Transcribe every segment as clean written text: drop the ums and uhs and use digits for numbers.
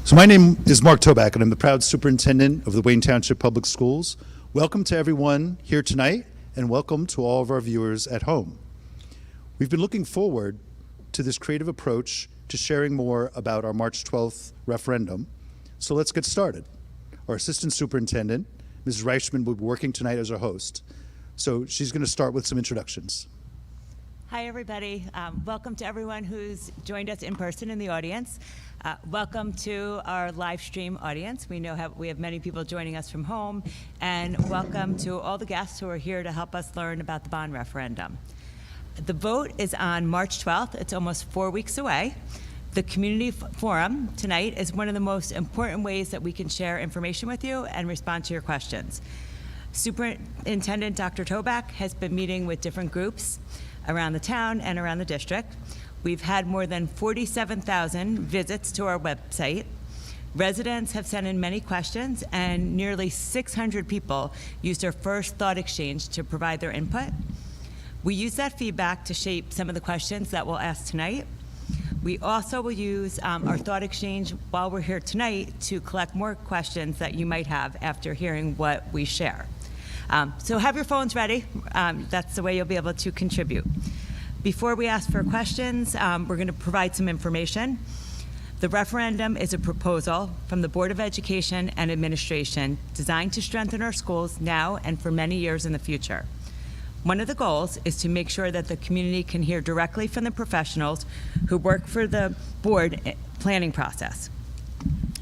So my name is Mark Toback, and I'm the proud superintendent of the Wayne Township Public Schools. Welcome to everyone here tonight, and welcome to all of our viewers at home. We've been looking forward to this creative approach to sharing more about our March 12th referendum. So let's get started. Our assistant superintendent, Mrs. Reichman, will be working tonight as our host. So she's going to start with some introductions. Hi, everybody. Welcome to everyone who's joined us in person in the audience. Welcome to our live stream audience. We have many people joining us from home, and welcome to all the guests who are here to help us learn about the bond referendum. The vote is on March 12th. It's almost 4 weeks away. The community forum tonight is one of the most important ways that we can share information with you and respond to your questions. Superintendent Dr. Toback has been meeting with different groups around the town and around the district. We've had more than 47,000 visits to our website. Residents have sent in many questions, and nearly 600 people used our first thought exchange to provide their input. We use that feedback to shape some of the questions that we'll ask tonight. We also will use our thought exchange while we're here tonight to collect more questions that you might have after hearing what we share. So have your phones ready. That's the way you'll be able to contribute. Before we ask for questions, we're going to provide some information. The referendum is a proposal from the Board of Education and Administration designed to strengthen our schools now and for many years in the future. One of the goals is to make sure that the community can hear directly from the professionals who work for the board planning process.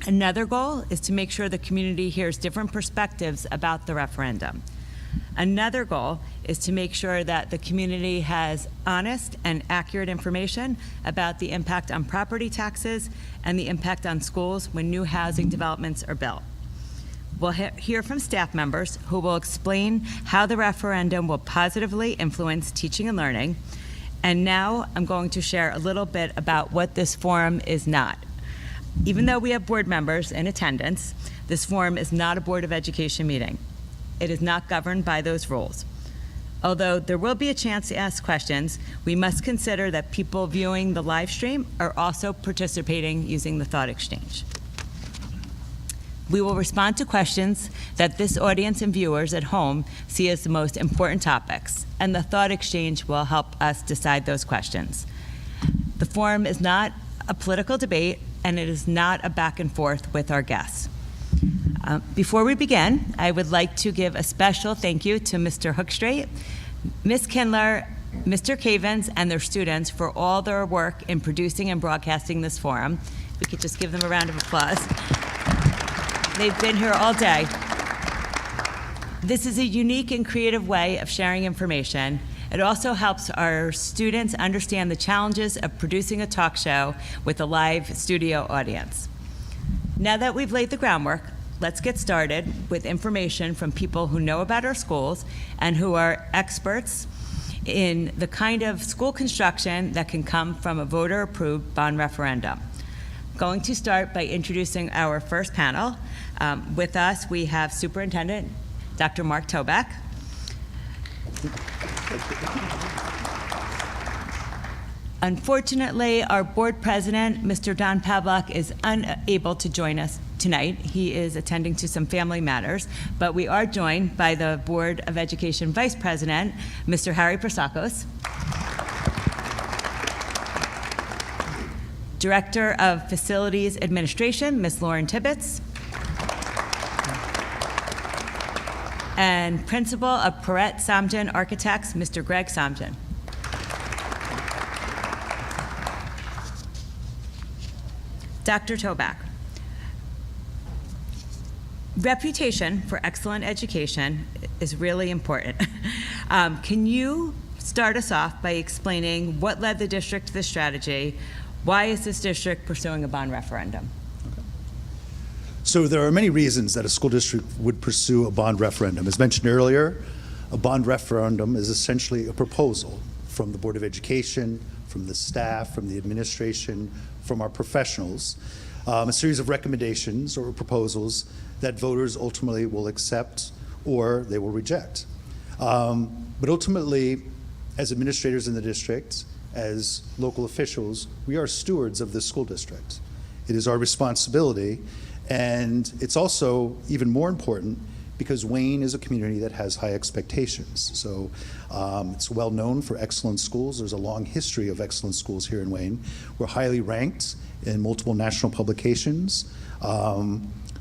Another goal is to make sure the community hears different perspectives about the referendum. Another goal is to make sure that the community has honest and accurate information about the impact on property taxes and the impact on schools when new housing developments are built. We'll hear from staff members who will explain how the referendum will positively influence teaching and learning. And now I'm going to share a little bit about what this forum is not. Even though we have board members in attendance, this forum is not a Board of Education meeting. It is not governed by those rules. Although there will be a chance to ask questions, we must consider that people viewing the live stream are also participating using the thought exchange. We will respond to questions that this audience and viewers at home see as the most important topics, and the thought exchange will help us decide those questions. The forum is not a political debate, and it is not a back and forth with our guests. Before we begin, I would like to give a special thank you to Mr. Hookstrait, Ms. Kindler, Mr. Cavens, and their students for all their work in producing and broadcasting this forum. We could just give them a round of applause. They've been here all day. This is a unique and creative way of sharing information. It also helps our students understand the challenges of producing a talk show with a live studio audience. Now that we've laid the groundwork, let's get started with information from people who know about our schools and who are experts in the kind of school construction that can come from a voter-approved bond referendum. I'm going to start by introducing our first panel. With us, we have Superintendent Dr. Mark Toback. Unfortunately, our board president, Mr. Don Pavlak, is unable to join us tonight. He is attending to some family matters, but we are joined by the Board of Education Vice President, Mr. Harry Persakos, Director of Facilities Administration, Ms. Lauren Tibbetts, and Principal of Perrette Samjian Architects, Mr. Greg Samjian. Dr. Toback, reputation for excellent education is really important. Can you start us off by explaining what led the district to this strategy? Why is this district pursuing a bond referendum? So there are many reasons that a school district would pursue a bond referendum. As mentioned earlier, a bond referendum is essentially a proposal from the Board of Education, from the staff, from the administration, from our professionals, a series of recommendations or proposals that voters ultimately will accept or they will reject. But ultimately, as administrators in the district, as local officials, we are stewards of this school district. It is our responsibility, and it's also even more important because Wayne is a community that has high expectations. So it's well known for excellent schools. There's a long history of excellent schools here in Wayne. We're highly ranked in multiple national publications.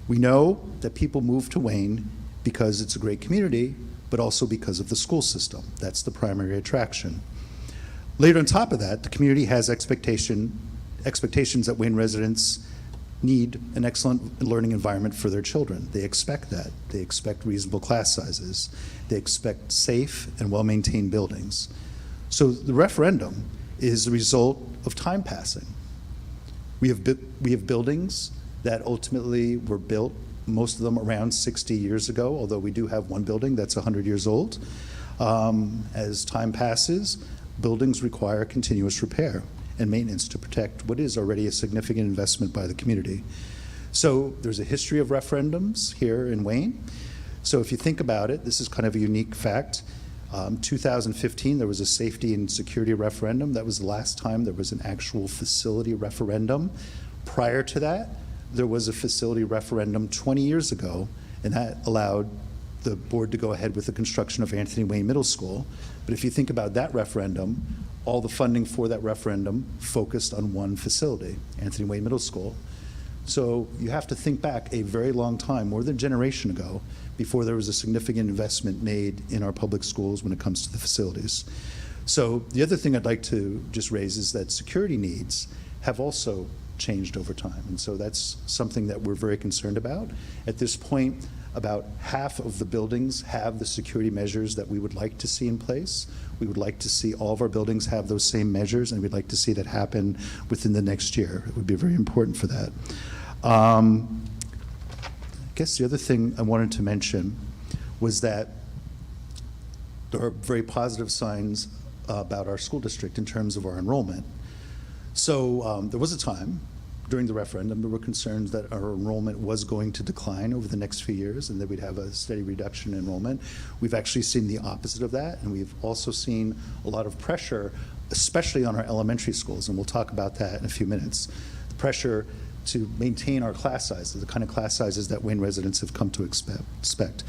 We know that people move to Wayne because it's a great community, but also because of the school system. That's the primary attraction. Later on top of that, the community has expectations that Wayne residents need an excellent learning environment for their children. They expect that. They expect reasonable class sizes. They expect safe and well-maintained buildings. So the referendum is the result of time passing. We have buildings that ultimately were built, most of them around 60 years ago, although we do have one building that's 100 years old. As time passes, buildings require continuous repair and maintenance to protect what is already a significant investment by the community. So there's a history of referendums here in Wayne. So if you think about it, this is kind of a unique fact. 2015, there was a safety and security referendum. That was the last time there was an actual facility referendum. Prior to that, there was a facility referendum 20 years ago, and that allowed the board to go ahead with the construction of Anthony Wayne Middle School. But if you think about that referendum, all the funding for that referendum focused on one facility, Anthony Wayne Middle School. So you have to think back a very long time, more than a generation ago, before there was a significant investment made in our public schools when it comes to the facilities. So the other thing I'd like to just raise is that security needs have also changed over time. And so that's something that we're very concerned about. At this point, about half of the buildings have the security measures that we would like to see in place. We would like to see all of our buildings have those same measures, and we'd like to see that happen within the next year. It would be very important for that. I guess the other thing I wanted to mention was that there are very positive signs about our school district in terms of our enrollment. So there was a time during the referendum there were concerns that our enrollment was going to decline over the next few years and that we'd have a steady reduction in enrollment. We've actually seen the opposite of that, and we've also seen a lot of pressure, especially on our elementary schools, and we'll talk about that in a few minutes. The pressure to maintain our class sizes, the kind of class sizes that Wayne residents have come to expect.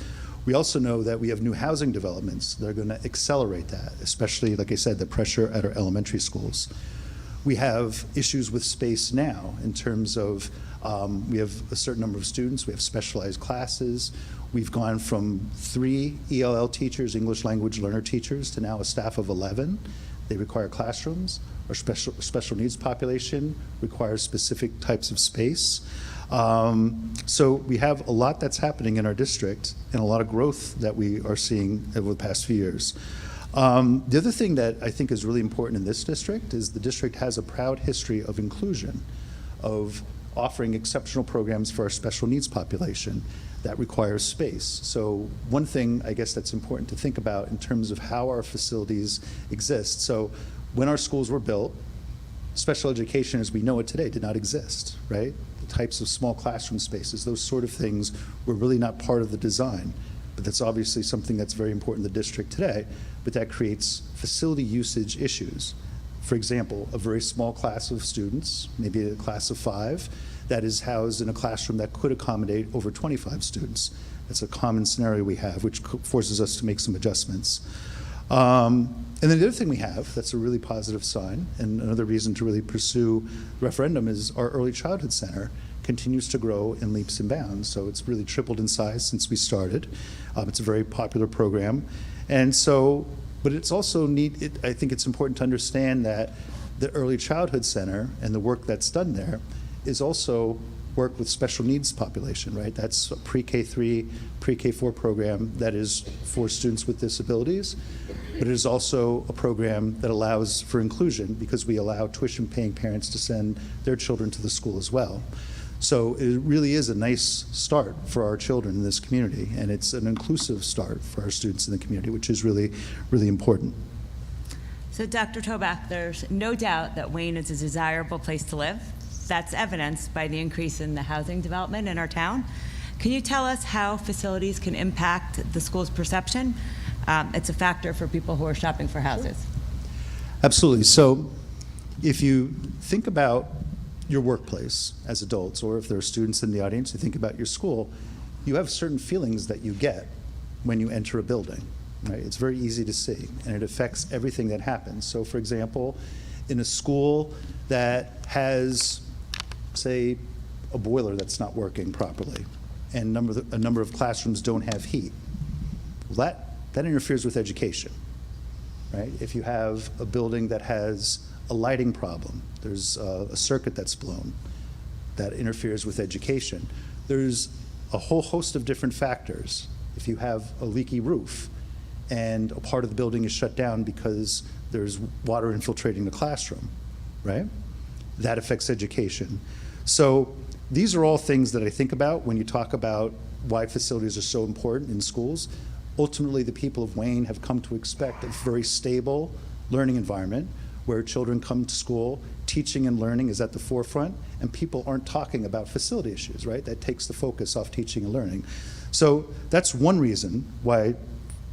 We also know that we have new housing developments that are going to accelerate that, especially, like I said, the pressure at our elementary schools. We have issues with space now in terms of we have a certain number of students, we have specialized classes. We've gone from 3 ELL teachers, English language learner teachers, to now a staff of 11. They require classrooms. Our special needs population requires specific types of space. So we have a lot that's happening in our district and a lot of growth that we are seeing over the past few years. The other thing that I think is really important in this district is the district has a proud history of inclusion, of offering exceptional programs for our special needs population that requires space. So one thing I guess that's important to think about in terms of how our facilities exist. So when our schools were built, special education as we know it today did not exist, right? The types of small classroom spaces, those sort of things were really not part of the design. But that's obviously something that's very important in the district today, but that creates facility usage issues. For example, a very small class of students, maybe a class of 5, that is housed in a classroom that could accommodate over 25 students. That's a common scenario we have, which forces us to make some adjustments. And then the other thing we have that's a really positive sign, and another reason to really pursue referendum, is our early childhood center continues to grow in leaps and bounds. So it's really tripled in size since we started. It's a very popular program. And so, but it's also I think it's important to understand that the early childhood center and the work that's done there is also work with special needs population, right? That's a pre-K3, pre-K4 program that is for students with disabilities, but it is also a program that allows for inclusion because we allow tuition-paying parents to send their children to the school as well. So it really is a nice start for our children in this community, and it's an inclusive start for our students in the community, which is really, really important. So Dr. Tobak, there's no doubt that Wayne is a desirable place to live. That's evidenced by the increase in the housing development in our town. Can you tell us how facilities can impact the school's perception? It's a factor for people who are shopping for houses. Absolutely. So if you think about your workplace as adults, or if there are students in the audience who think about your school, you have certain feelings that you get when you enter a building, right? It's very easy to see, and it affects everything that happens. So for example, in a school that has, say, a boiler that's not working properly, and a number of classrooms don't have heat, well, that interferes with education, right? If you have a building that has a lighting problem, there's a circuit that's blown, that interferes with education. There's a whole host of different factors. If you have a leaky roof and a part of the building is shut down because there's water infiltrating the classroom, right? That affects education. So these are all things that I think about when you talk about why facilities are so important in schools. Ultimately, the people of Wayne have come to expect a very stable learning environment where children come to school, teaching and learning is at the forefront, and people aren't talking about facility issues, right? That takes the focus off teaching and learning. So that's one reason why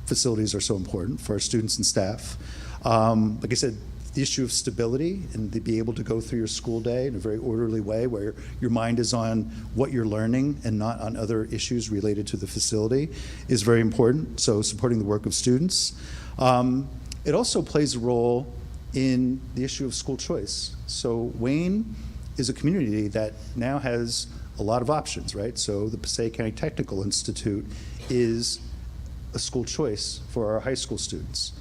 facilities are so important for our students and staff. Like I said, the issue of stability and to be able to go through your school day in a very orderly way where your mind is on what you're learning and not on other issues related to the facility is very important. So supporting the work of students. It also plays a role in the issue of school choice. So Wayne is a community that now has a lot of options, right? So the Passaic County Technical Institute is a school choice for our high school students.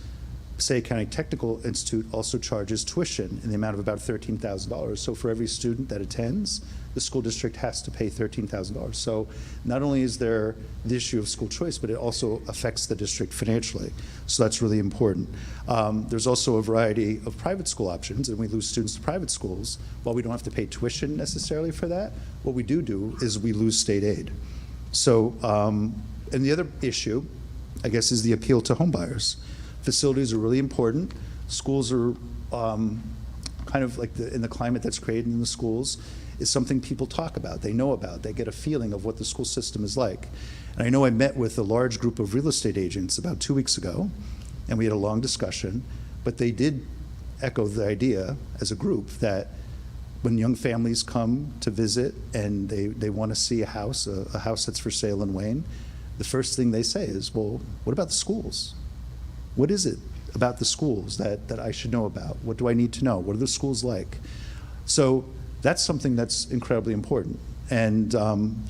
Passaic County Technical Institute also charges tuition in the amount of about $13,000. So for every student that attends, the school district has to pay $13,000. So not only is there the issue of school choice, but it also affects the district financially. So that's really important. There's also a variety of private school options, and we lose students to private schools. While we don't have to pay tuition necessarily for that, what we do is we lose state aid. So, and the other issue, I guess, is the appeal to homebuyers. Facilities are really important. Schools are kind of like in the climate that's created in the schools is something people talk about, they know about, they get a feeling of what the school system is like. And I know I met with a large group of real estate agents about 2 weeks ago, and we had a long discussion, but they did echo the idea as a group that when young families come to visit and they want to see a house that's for sale in Wayne, the first thing they say is, well, what about the schools? What is it about the schools that I should know about? What do I need to know? What are the schools like? So that's something that's incredibly important. And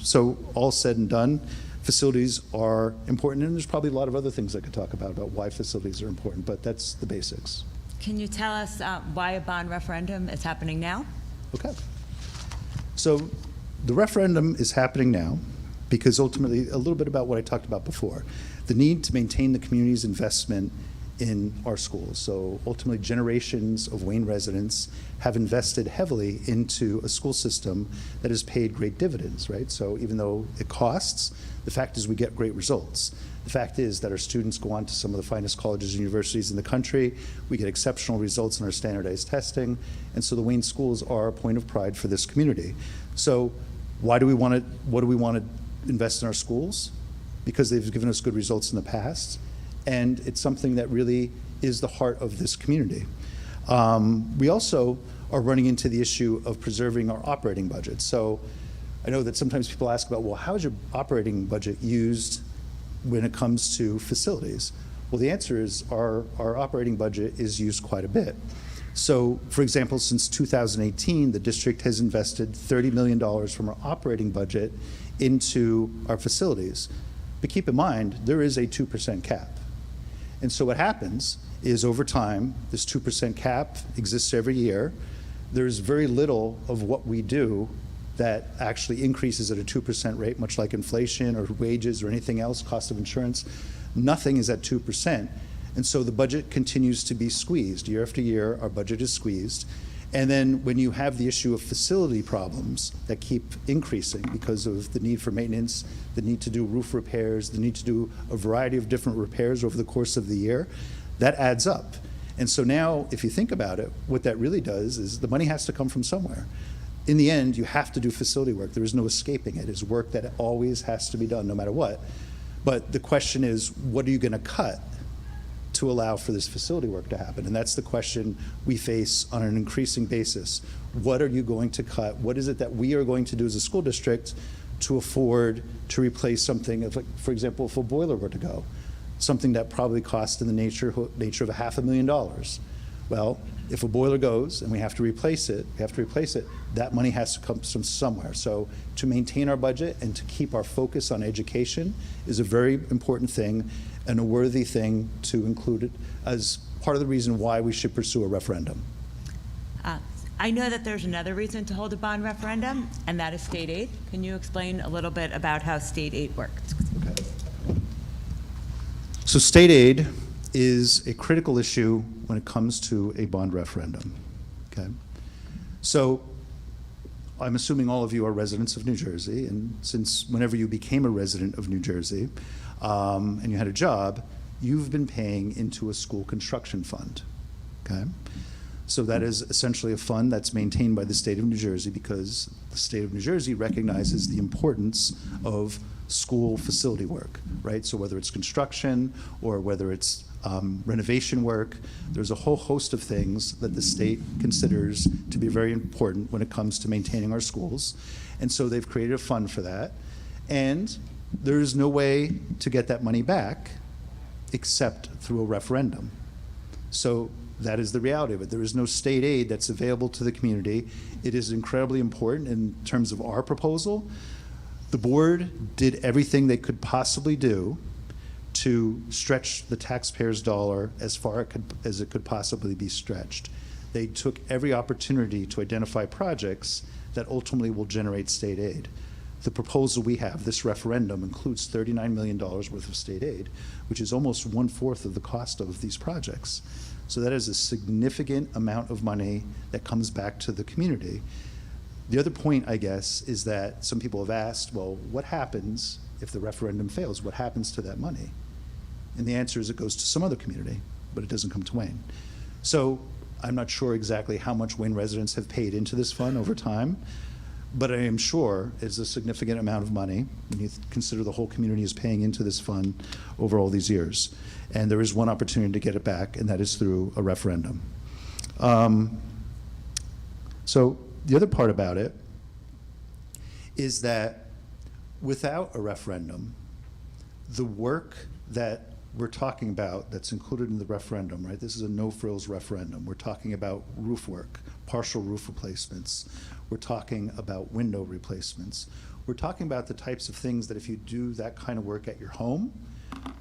so all said and done, facilities are important, and there's probably a lot of other things I could talk about why facilities are important, but that's the basics. Can you tell us why a bond referendum is happening now? Okay. So the referendum is happening now because ultimately, a little bit about what I talked about before, the need to maintain the community's investment in our schools. So ultimately, generations of Wayne residents have invested heavily into a school system that has paid great dividends, right? So even though it costs, the fact is we get great results. The fact is that our students go on to some of the finest colleges and universities in the country. We get exceptional results in our standardized testing. And so the Wayne schools are a point of pride for this community. So what do we want to invest in our schools? Because they've given us good results in the past. And it's something that really is the heart of this community. We also are running into the issue of preserving our operating budget. So I know that sometimes people ask about, well, how is your operating budget used when it comes to facilities? Well, the answer is our operating budget is used quite a bit. So, for example, since 2018, the district has invested $30 million from our operating budget into our facilities. But keep in mind, there is a 2% cap. And so what happens is over time, this 2% cap exists every year. There's very little of what we do that actually increases at a 2% rate, much like inflation or wages or anything else, cost of insurance. Nothing is at 2%. And so the budget continues to be squeezed. Year after year, our budget is squeezed. And then when you have the issue of facility problems that keep increasing because of the need for maintenance, the need to do roof repairs, the need to do a variety of different repairs over the course of the year, that adds up. And so now, if you think about it, what that really does is the money has to come from somewhere. In the end, you have to do facility work. There is no escaping it. It's work that always has to be done, no matter what. But the question is, what are you going to cut to allow for this facility work to happen? And that's the question we face on an increasing basis. What are you going to cut? What is it that we are going to do as a school district to afford to replace something, if, like, for example, if a boiler were to go, something that probably cost in the nature of $500,000. Well, if a boiler goes and we have to replace it, that money has to come from somewhere. So to maintain our budget and to keep our focus on education is a very important thing and a worthy thing to include it as part of the reason why we should pursue a referendum. I know that there's another reason to hold a bond referendum, and that is state aid. Can you explain a little bit about how state aid works? Okay. So state aid is a critical issue when it comes to a bond referendum. Okay. So I'm assuming all of you are residents of New Jersey, and since whenever you became a resident of New Jersey and you had a job, you've been paying into a school construction fund. Okay. So that is essentially a fund that's maintained by the state of New Jersey because the state of New Jersey recognizes the importance of school facility work, right? So whether it's construction or whether it's renovation work, there's a whole host of things that the state considers to be very important when it comes to maintaining our schools. And so they've created a fund for that. And there is no way to get that money back except through a referendum. So that is the reality of it. There is no state aid that's available to the community. It is incredibly important in terms of our proposal. The board did everything they could possibly do to stretch the taxpayer's dollar as far as it could possibly be stretched. They took every opportunity to identify projects that ultimately will generate state aid. The proposal we have, this referendum, includes $39 million worth of state aid, which is almost 1/4 of the cost of these projects. So that is a significant amount of money that comes back to the community. The other point, I guess, is that some people have asked, well, what happens if the referendum fails? What happens to that money? And the answer is it goes to some other community, but it doesn't come to Wayne. So I'm not sure exactly how much Wayne residents have paid into this fund over time, but I am sure it's a significant amount of money when you consider the whole community is paying into this fund over all these years. And there is one opportunity to get it back, and that is through a referendum. So the other part about it is that without a referendum, the work that we're talking about that's included in the referendum, right? This is a no-frills referendum. We're talking about roof work, partial roof replacements. We're talking about window replacements. We're talking about the types of things that if you do that kind of work at your home,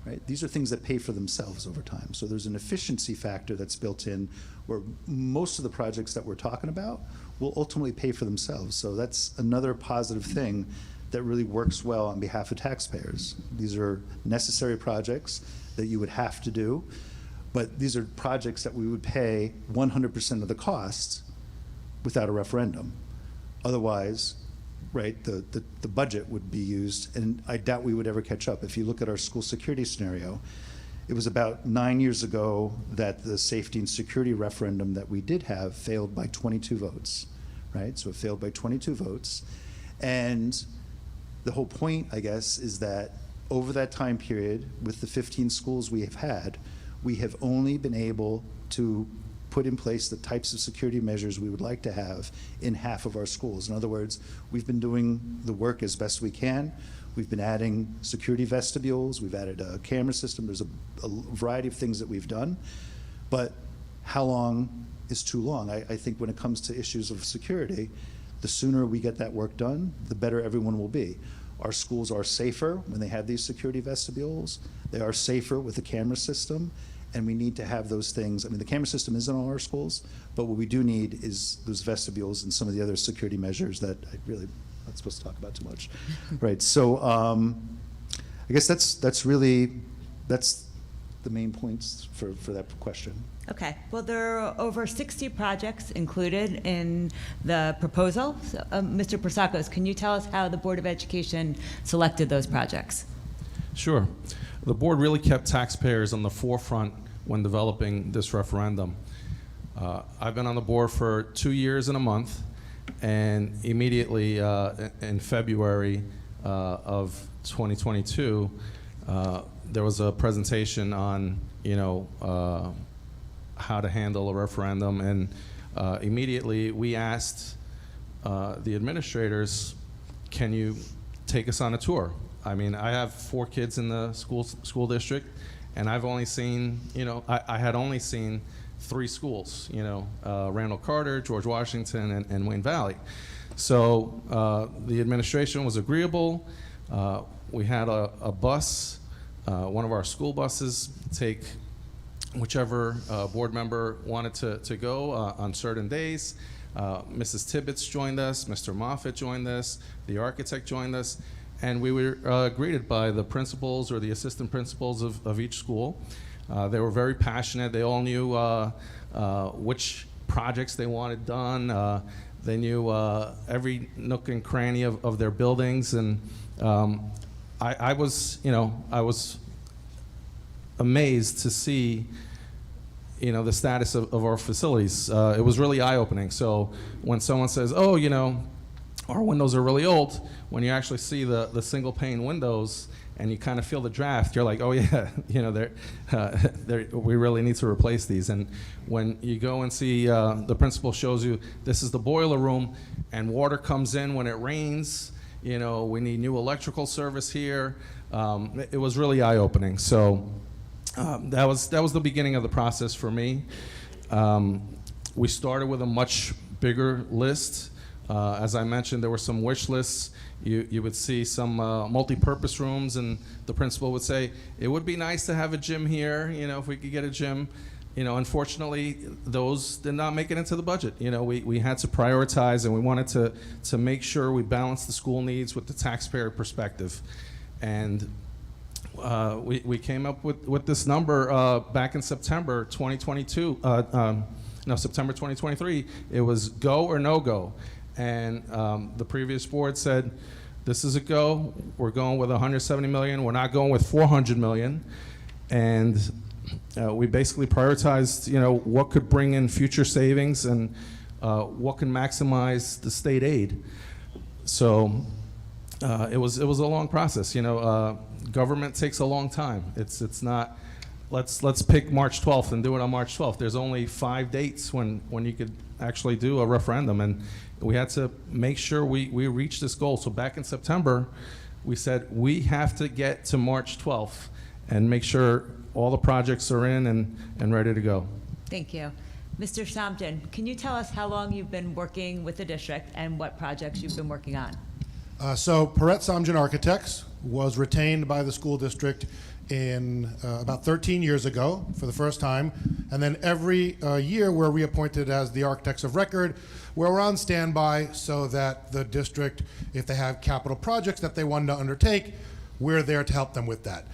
right, these are things that pay for themselves over time. So there's an efficiency factor that's built in where most of the projects that we're talking about will ultimately pay for themselves. So that's another positive thing that really works well on behalf of taxpayers. These are necessary projects that you would have to do, but these are projects that we would pay 100% of the costs without a referendum. Otherwise, right, the budget would be used, and I doubt we would ever catch up. If you look at our school security scenario, it was about 9 years ago that the safety and security referendum that we did have failed by 22 votes, right? So it failed by 22 votes. And the whole point, I guess, is that over that time period, with the 15 schools we have had, we have only been able to put in place the types of security measures we would like to have in half of our schools. In other words, we've been doing the work as best we can. We've been adding security vestibules. We've added a camera system. There's a variety of things that we've done. But how long is too long? I think when it comes to issues of security, the sooner we get that work done, the better everyone will be. Our schools are safer when they have these security vestibules. They are safer with the camera system, and we need to have those things. I mean, the camera system isn't in all our schools, but what we do need is those vestibules and some of the other security measures that I really not supposed to talk about too much. Right, so I guess that's the main points for that question. Okay. Well, there are over 60 projects included in the proposal. So, Mr. Persakos, can you tell us how the Board of Education selected those projects? Sure. The board really kept taxpayers on the forefront when developing this referendum. I've been on the board for 2 years and a month, and immediately in February of 2022, there was a presentation on, how to handle a referendum, and immediately we asked the administrators, can you take us on a tour? I mean, I have 4 kids in the school district, and I've only seen, I had only seen 3 schools, Randall Carter, George Washington, and Wayne Valley. So the administration was agreeable. We had a bus, one of our school buses, take whichever board member wanted to go on certain days. Mrs. Tibbetts joined us, Mr. Moffitt joined us, the architect joined us, and we were greeted by the principals or the assistant principals of each school. They were very passionate. They all knew which projects they wanted done. They knew every nook and cranny of their buildings, and I was amazed to see, the status of our facilities. It was really eye-opening. So when someone says, oh, our windows are really old, when you actually see the single-pane windows and you kind of feel the draft, you're like, oh yeah, we really need to replace these. And when you go and see, the principal shows you, this is the boiler room, and water comes in when it rains, we need new electrical service here. It was really eye-opening. So that was the beginning of the process for me. We started with a much bigger list. As I mentioned, there were some wish lists. You would see some multi-purpose rooms, and the principal would say, it would be nice to have a gym here, if we could get a gym. Unfortunately, those did not make it into the budget. We had to prioritize, and we wanted to make sure we balanced the school needs with the taxpayer perspective. And we came up with this number back in September 2022. September 2023. It was go or no go. And the previous board said, this is a go. We're going with 170 million. We're not going with 400 million. And we basically prioritized, what could bring in future savings and what can maximize the state aid. So it was a long process. Government takes a long time. It's not, let's pick March 12th and do it on March 12th. There's only 5 dates when you could actually do a referendum, and we had to make sure we reached this goal. So back in September, we said we have to get to March 12th and make sure all the projects are in and ready to go. Thank you. Mr. Thompson, can you tell us how long you've been working with the district and what projects you've been working on? So Perrette Samjian Architects was retained by the school district in about 13 years ago for the first time. And then every year we're reappointed as the architects of record, where we're on standby so that the district, if they have capital projects that they want to undertake, we're there to help them with that.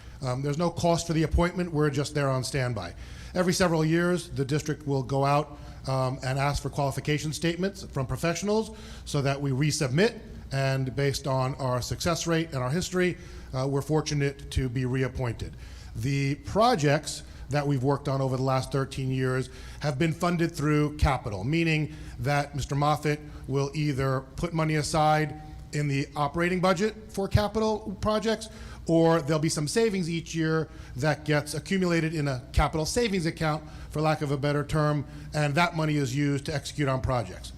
There's no cost for the appointment. We're just there on standby. Every several years, the district will go out and ask for qualification statements from professionals so that we resubmit. And based on our success rate and our history, we're fortunate to be reappointed. The projects that we've worked on over the last 13 years have been funded through capital, meaning that Mr. Moffitt will either put money aside in the operating budget for capital projects, or there'll be some savings each year that gets accumulated in a capital savings account, for lack of a better term, and that money is used to execute on projects.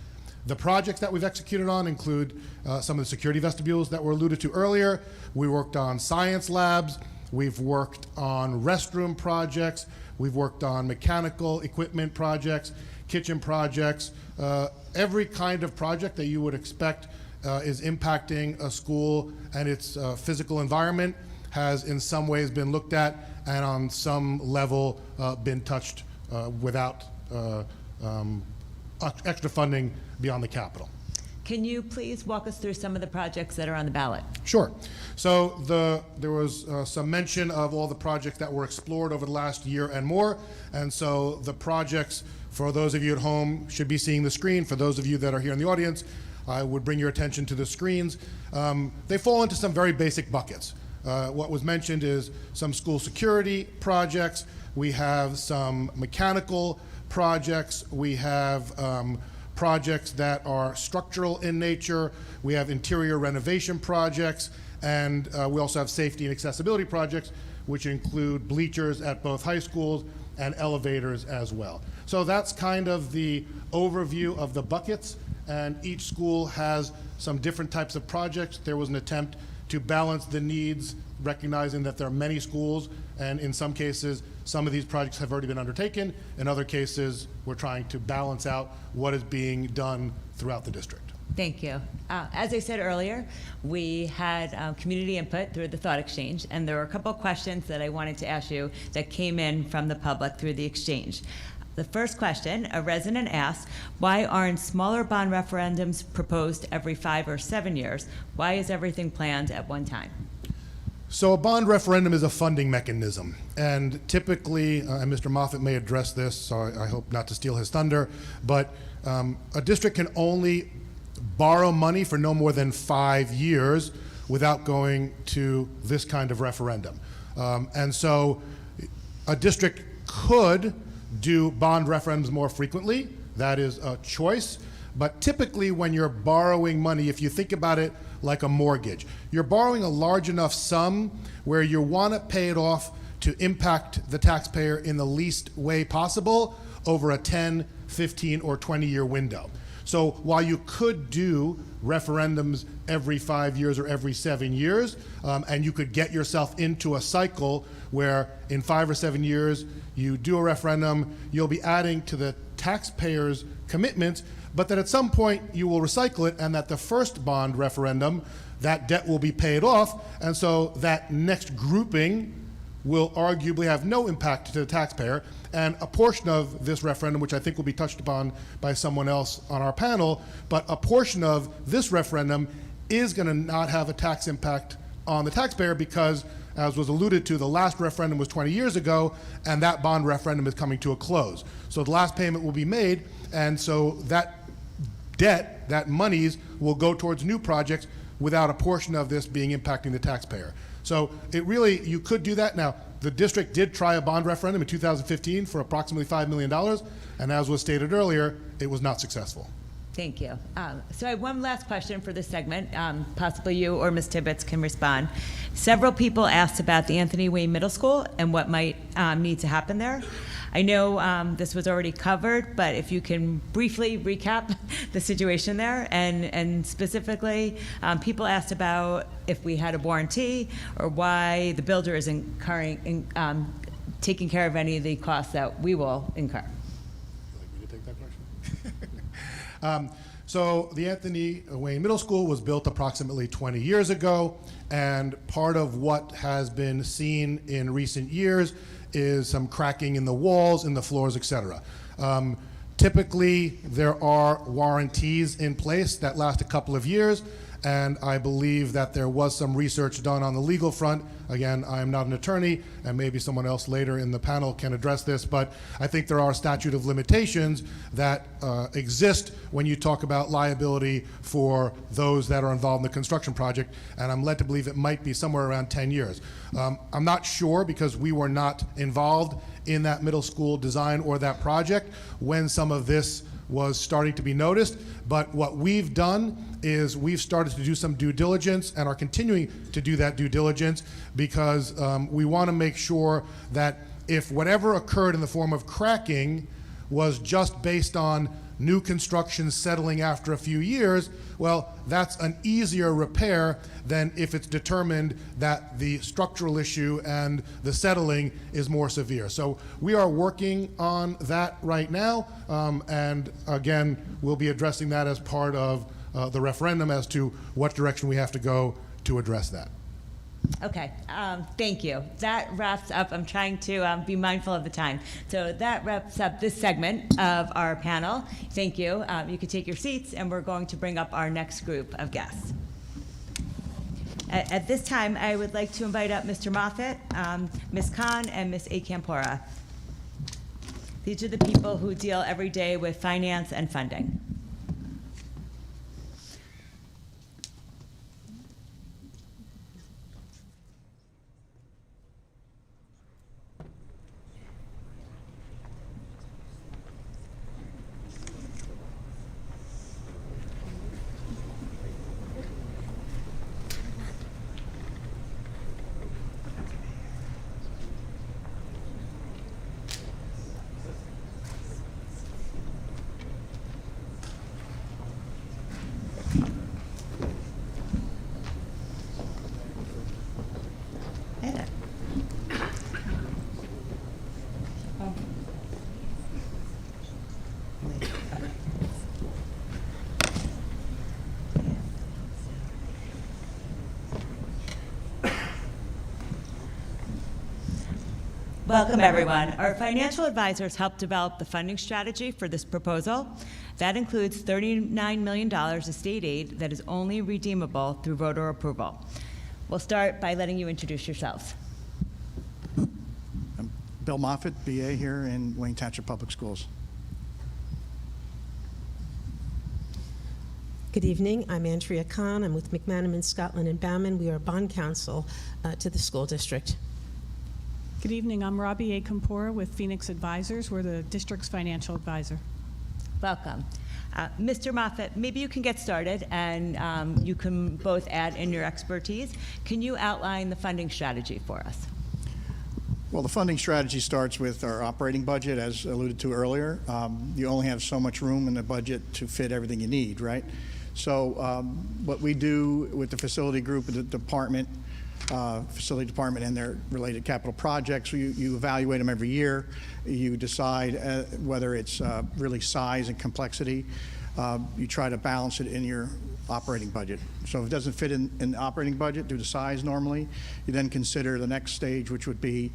The projects that we've executed on include some of the security vestibules that were alluded to earlier. We worked on science labs. We've worked on restroom projects. We've worked on mechanical equipment projects, kitchen projects. Every kind of project that you would expect is impacting a school and its physical environment has in some ways been looked at and on some level been touched without extra funding beyond the capital. Can you please walk us through some of the projects that are on the ballot? Sure. So there was some mention of all the projects that were explored over the last year and more. And so the projects, for those of you at home, should be seeing the screen. For those of you that are here in the audience, I would bring your attention to the screens. They fall into some very basic buckets. What was mentioned is some school security projects. We have some mechanical projects. We have projects that are structural in nature. We have interior renovation projects, and we also have safety and accessibility projects, which include bleachers at both high schools and elevators as well. So that's kind of the overview of the buckets, and each school has some different types of projects. There was an attempt to balance the needs, recognizing that there are many schools, and in some cases, some of these projects have already been undertaken. In other cases, we're trying to balance out what is being done throughout the district. Thank you. As I said earlier, we had community input through the thought exchange, and there were a couple of questions that I wanted to ask you that came in from the public through the exchange. The first question, a resident asked, why aren't smaller bond referendums proposed every 5 or 7 years? Why is everything planned at one time? So a bond referendum is a funding mechanism, and typically, and Mr. Moffett may address this, so I hope not to steal his thunder, but a district can only borrow money for no more than 5 years without going to this kind of referendum. And so a district could do bond referendums more frequently. That is a choice. But typically when you're borrowing money, if you think about it like a mortgage, you're borrowing a large enough sum where you want to pay it off to impact the taxpayer in the least way possible over a 10, 15, or 20-year window. So while you could do referendums every 5 years or every 7 years, and you could get yourself into a cycle where in 5 or 7 years you do a referendum, you'll be adding to the taxpayer's commitments, but that at some point you will recycle it, and that the first bond referendum, that debt will be paid off, and so that next grouping will arguably have no impact to the taxpayer. And a portion of this referendum, which I think will be touched upon by someone else on our panel, but a portion of this referendum is going to not have a tax impact on the taxpayer because, as was alluded to, the last referendum was 20 years ago, and that bond referendum is coming to a close. So the last payment will be made, and so that debt, that monies, will go towards new projects without a portion of this being impacting the taxpayer. So it really, you could do that. Now, the district did try a bond referendum in 2015 for approximately $5 million, and as was stated earlier, it was not successful. Thank you. So I have one last question for this segment. Possibly you or Ms. Tibbetts can respond. Several people asked about the Anthony Wayne Middle School and what might need to happen there. I know this was already covered, but if you can briefly recap the situation there, and specifically, people asked about if we had a warranty or why the builder is taking care of any of the costs that we will incur. Would you like me to take that question? So the Anthony Wayne Middle School was built approximately 20 years ago, and part of what has been seen in recent years is some cracking in the walls, in the floors, et cetera. Typically, there are warranties in place that last a couple of years, and I believe that there was some research done on the legal front. Again, I am not an attorney, and maybe someone else later in the panel can address this, but I think there are statute of limitations that exist when you talk about liability for those that are involved in the construction project, and I'm led to believe it might be somewhere around 10 years. I'm not sure because we were not involved in that middle school design or that project when some of this was starting to be noticed, but what we've done is we've started to do some due diligence and are continuing to do that due diligence because we want to make sure that if whatever occurred in the form of cracking was just based on new construction settling after a few years, well, that's an easier repair than if it's determined that the structural issue and the settling is more severe. So we are working on that right now, and again, we'll be addressing that as part of the referendum as to what direction we have to go to address that. Okay, thank you. That wraps up, I'm trying to be mindful of the time. So that wraps up this segment of our panel. Thank you. You can take your seats, and we're going to bring up our next group of guests. At this time, I would like to invite up Mr. Moffett, Ms. Khan, and Ms. Akampora. These are the people who deal every day with finance and funding. Welcome, everyone. Our financial advisors helped develop the funding strategy for this proposal. That includes $39 million of state aid that is only redeemable through voter approval. We'll start by letting you introduce yourselves. I'm Bill Moffitt, BA here in Wayne Township Public Schools. Good evening. I'm Andrea Kahn. I'm with McManaman, Scotland and Bauman. We are bond counsel to the school district. Good evening. I'm Robbie A. Kampora with Phoenix Advisors. We're the district's financial advisor. Welcome. Mr. Moffitt, maybe you can get started, and you can both add in your expertise. Can you outline the funding strategy for us? Well, the funding strategy starts with our operating budget, as alluded to earlier. You only have so much room in the budget to fit everything you need, right? So what we do with the facility group, the department, facility department and their related capital projects, you evaluate them every year. You decide whether it's really size and complexity. You try to balance it in your operating budget. So if it doesn't fit in the operating budget due to size normally, you then consider the next stage, which would be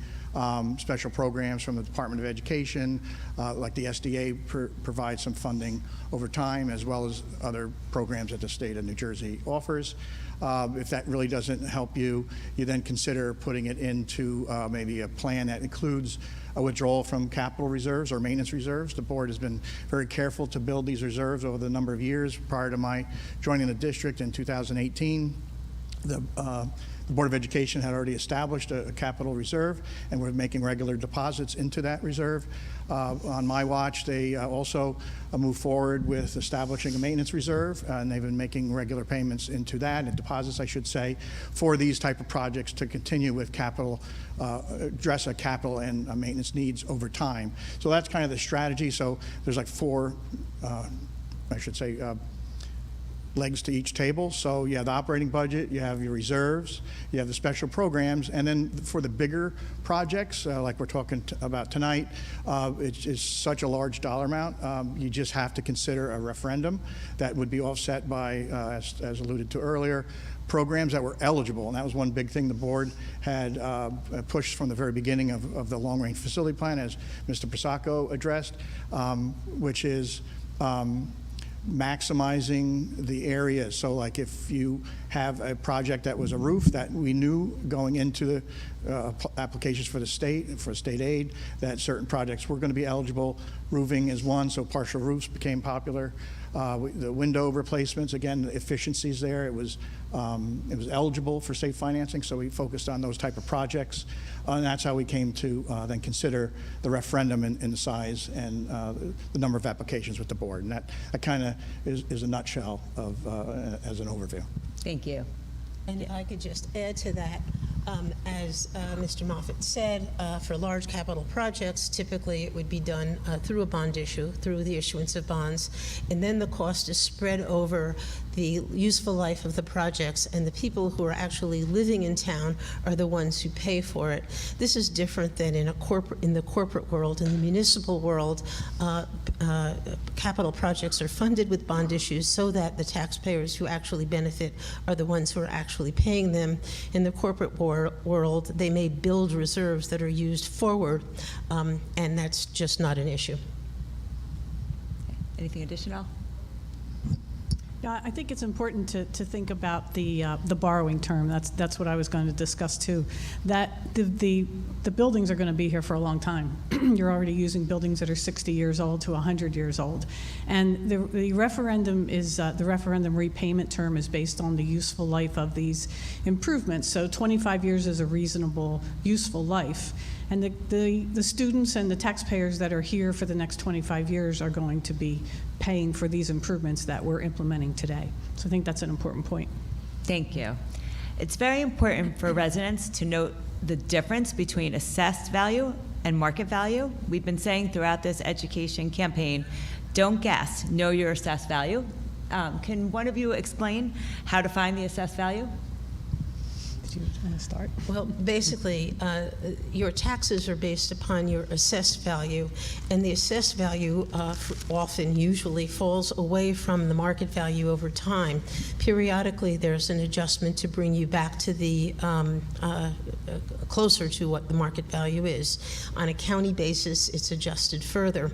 special programs from the Department of Education, like the SDA provides some funding over time, as well as other programs that the state of New Jersey offers. If that really doesn't help you, you then consider putting it into maybe a plan that includes a withdrawal from capital reserves or maintenance reserves. The board has been very careful to build these reserves over the number of years. Prior to my joining the district in 2018, the Board of Education had already established a capital reserve, and we're making regular deposits into that reserve. On my watch, they also moved forward with establishing a maintenance reserve, and they've been making regular payments into that, and deposits, I should say, for these type of projects to continue with capital, address a capital and maintenance needs over time. So that's kind of the strategy. So there's like four, I should say, legs to each table. So you have the operating budget, you have your reserves, you have the special programs, and then for the bigger projects, like we're talking about tonight, it's such a large dollar amount, you just have to consider a referendum that would be offset by, as alluded to earlier, programs that were eligible. And that was one big thing the board had pushed from the very beginning of the long-range facility plan, as Mr. Prisacco addressed, which is maximizing the areas. So like if you have a project that was a roof that we knew going into the applications for the state, for state aid, that certain projects were going to be eligible. Roofing is one, so partial roofs became popular. The window replacements, again, the efficiencies there, it was eligible for state financing, so we focused on those type of projects. And that's how we came to then consider the referendum in the size and the number of applications with the board. And that kind of is a nutshell of as an overview. Thank you. And if I could just add to that, as Mr. Moffitt said, for large capital projects, typically it would be done through a bond issue, through the issuance of bonds, and then the cost is spread over the useful life of the projects, and the people who are actually living in town are the ones who pay for it. This is different than in the corporate world. In the municipal world, capital projects are funded with bond issues so that the taxpayers who actually benefit are the ones who are actually paying them. In the corporate world, they may build reserves that are used forward, and that's just not an issue. Anything additional? Yeah, I think it's important to think about the borrowing term. That's what I was going to discuss too. That the buildings are going to be here for a long time. You're already using buildings that are 60 years old to 100 years old, and the referendum is the referendum repayment term is based on the useful life of these improvements. So 25 years is a reasonable useful life. And the students and the taxpayers that are here for the next 25 years are going to be paying for these improvements that we're implementing today. So I think that's an important point. Thank you. It's very important for residents to note the difference between assessed value and market value. We've been saying throughout this education campaign, don't guess, know your assessed value. Can one of you explain how to find the assessed value? Do you want to start? Well, basically, your taxes are based upon your assessed value, and the assessed value often, usually, falls away from the market value over time. Periodically, there's an adjustment to bring you back to the closer to what the market value is. On a county basis, it's adjusted further.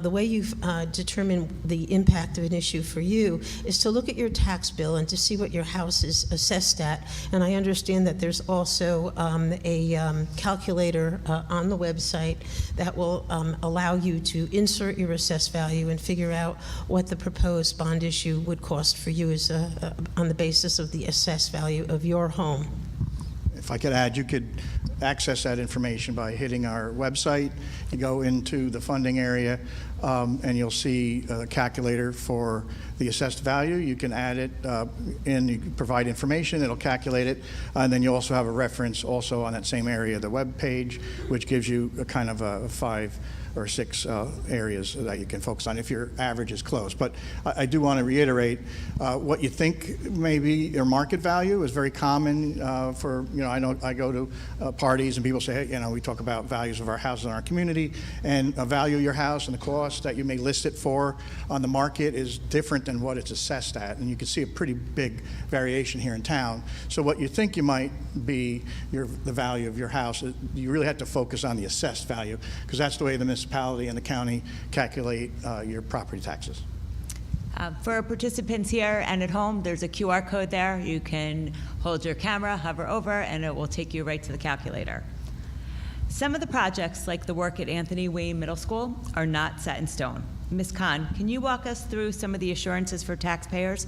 The way you've determined the impact of an issue for you is to look at your tax bill and to see what your house is assessed at. And I understand that there's also a calculator on the website that will allow you to insert your assessed value and figure out what the proposed bond issue would cost for you as on the basis of the assessed value of your home. If I could add, you could access that information by hitting our website. You go into the funding area, and you'll see a calculator for the assessed value. You can add it in, you can provide information, it'll calculate it, and then you also have a reference also on that same area of the web page, which gives you a kind of a 5 or 6 areas that you can focus on if your average is close. But I do want to reiterate, what you think maybe your market value is very common for, I know I go to parties and people say, hey, we talk about values of our houses in our community, and value your house and the cost that you may list it for on the market is different than what it's assessed at, and you can see a pretty big variation here in town. So what you think you might be the value of your house, you really have to focus on the assessed value, because that's the way the municipality and the county calculate your property taxes. For our participants here and at home, there's a QR code there. You can hold your camera, hover over, and it will take you right to the calculator. Some of the projects, like the work at Anthony Wayne Middle School, are not set in stone. Ms. Khan, can you walk us through some of the assurances for taxpayers?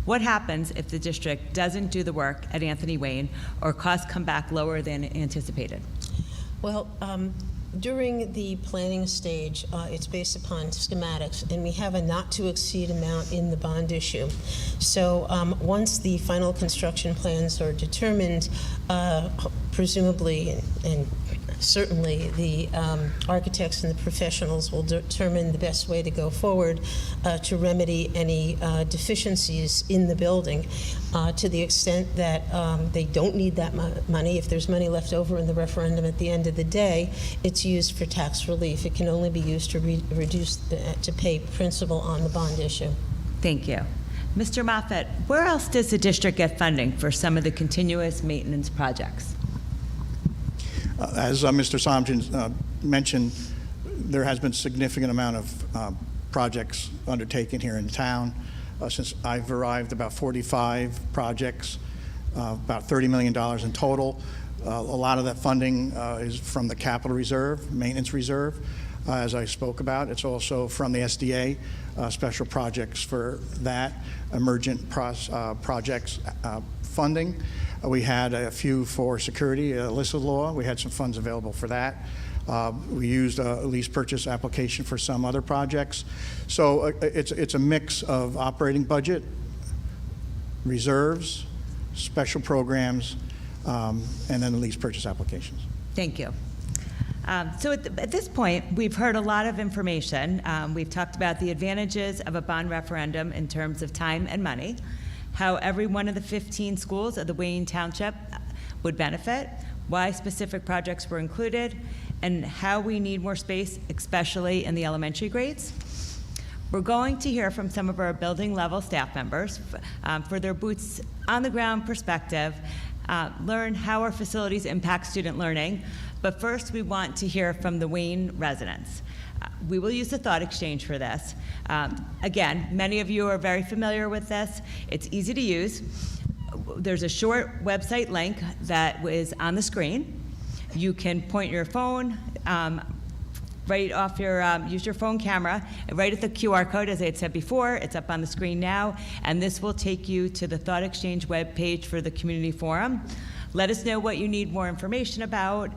What happens if the district doesn't do the work at Anthony Wayne, or costs come back lower than anticipated? Well, during the planning stage, it's based upon schematics, and we have a not-to-exceed amount in the bond issue. So once the final construction plans are determined, presumably and certainly the architects and the professionals will determine the best way to go forward to remedy any deficiencies in the building. To the extent that they don't need that money, if there's money left over in the referendum at the end of the day, it's used for tax relief. It can only be used to to pay principal on the bond issue. Thank you. Mr. Moffett, where else does the district get funding for some of the continuous maintenance projects? As Mr. Samjian mentioned, there has been a significant amount of projects undertaken here in town. Since I've arrived, about 45 projects, about $30 million in total. A lot of that funding is from the capital reserve, maintenance reserve, as I spoke about. It's also from the SDA, special projects for that, emergent projects funding. We had a few for security, illicit law. We had some funds available for that. We used a lease purchase application for some other projects. So it's a mix of operating budget, reserves, special programs, and then the lease purchase applications. Thank you. So at this point, we've heard a lot of information. We've talked about the advantages of a bond referendum in terms of time and money, how every one of the 15 schools of the Wayne Township would benefit, why specific projects were included, and how we need more space, especially in the elementary grades. We're going to hear from some of our building level staff members for their boots on the ground perspective, learn how our facilities impact student learning. But first, we want to hear from the Wayne residents. We will use the thought exchange for this. Again, many of you are very familiar with this. It's easy to use. There's a short website link that is on the screen. You can point your phone right off your, use your phone camera, right at the QR code, as I had said before. It's up on the screen now, and this will take you to the Thought Exchange webpage for the community forum. Let us know what you need more information about.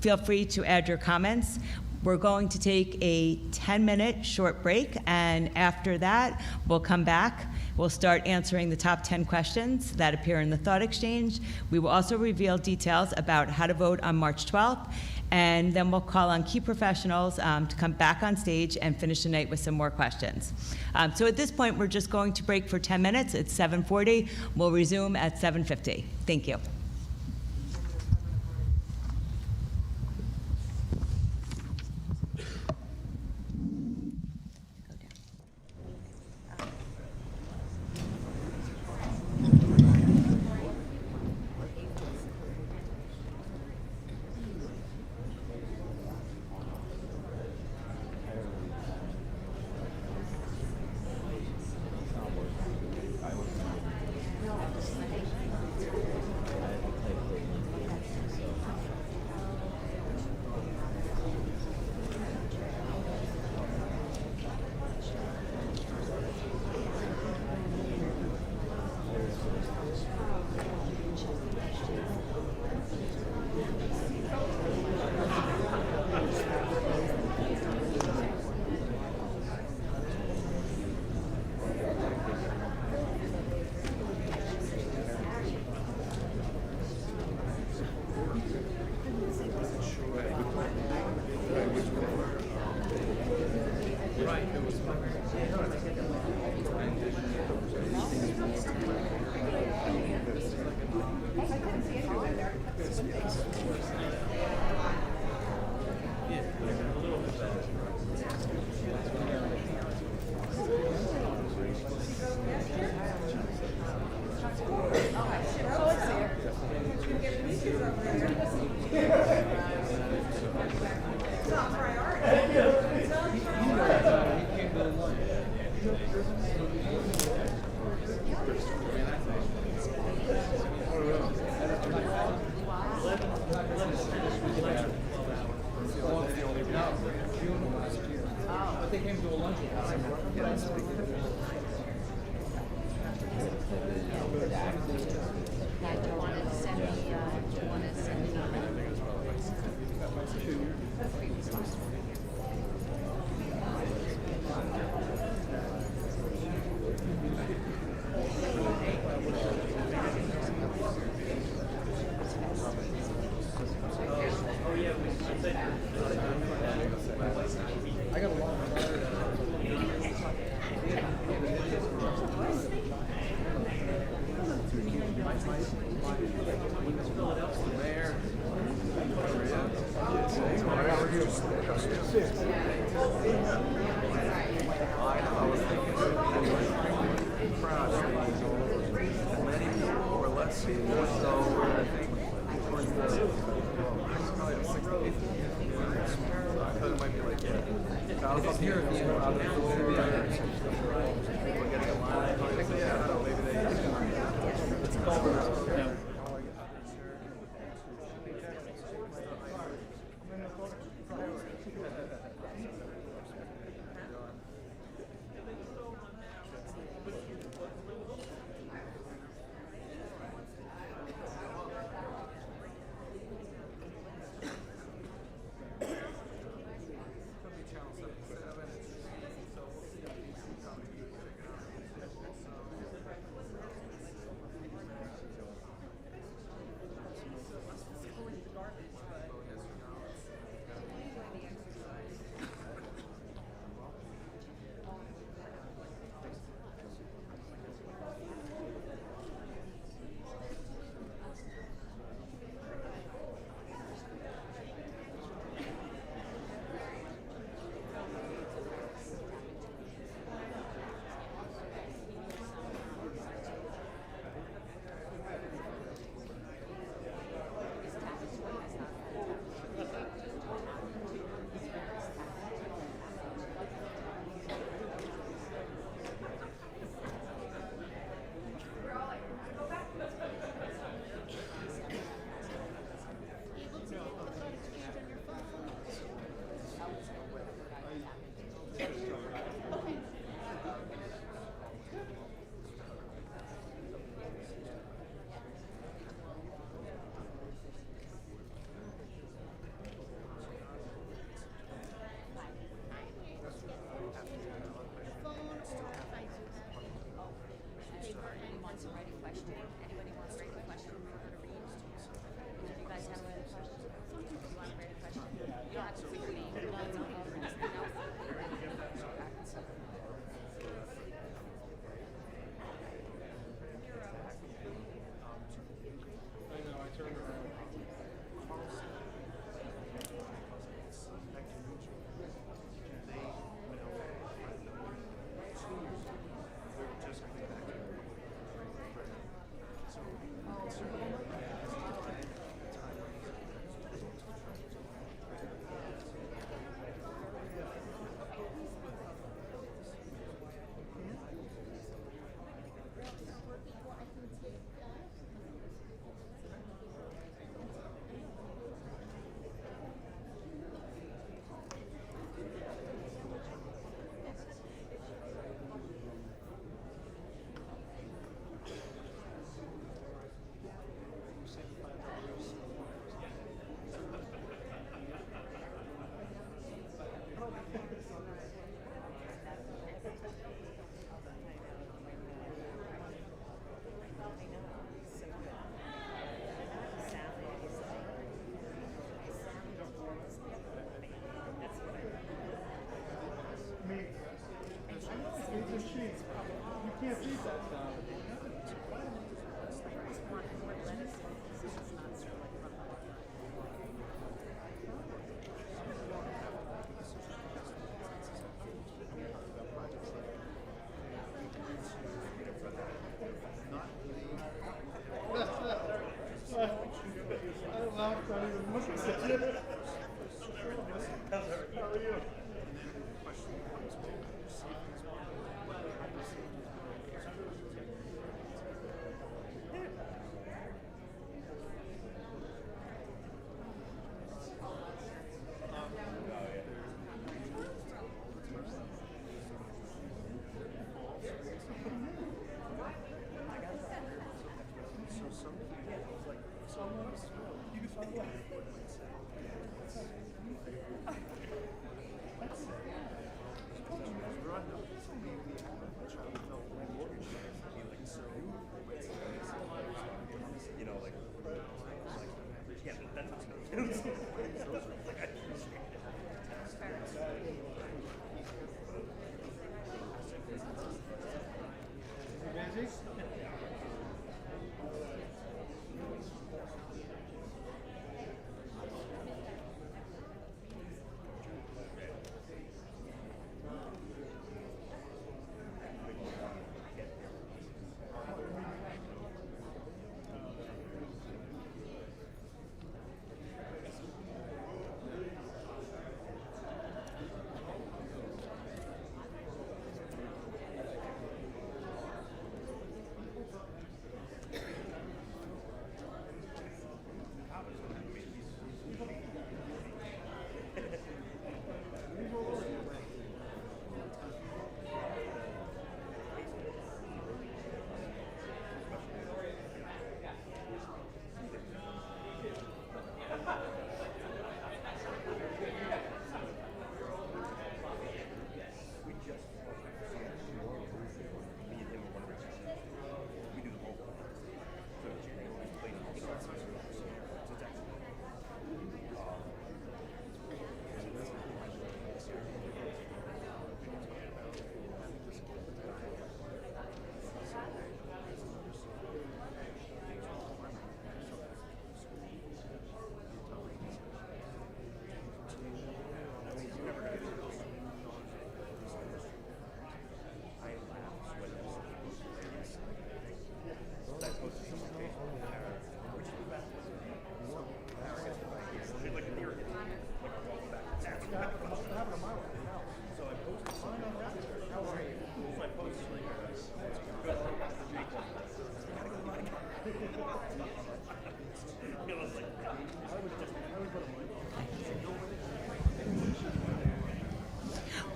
Feel free to add your comments. We're going to take a 10-minute short break, and after that, we'll come back. We'll start answering the top 10 questions that appear in the Thought Exchange. We will also reveal details about how to vote on March 12th, and then we'll call on key professionals to come back on stage and finish the night with some more questions. So at this point, we're just going to break for 10 minutes. It's 7:40. We'll resume at 7:50. Thank you.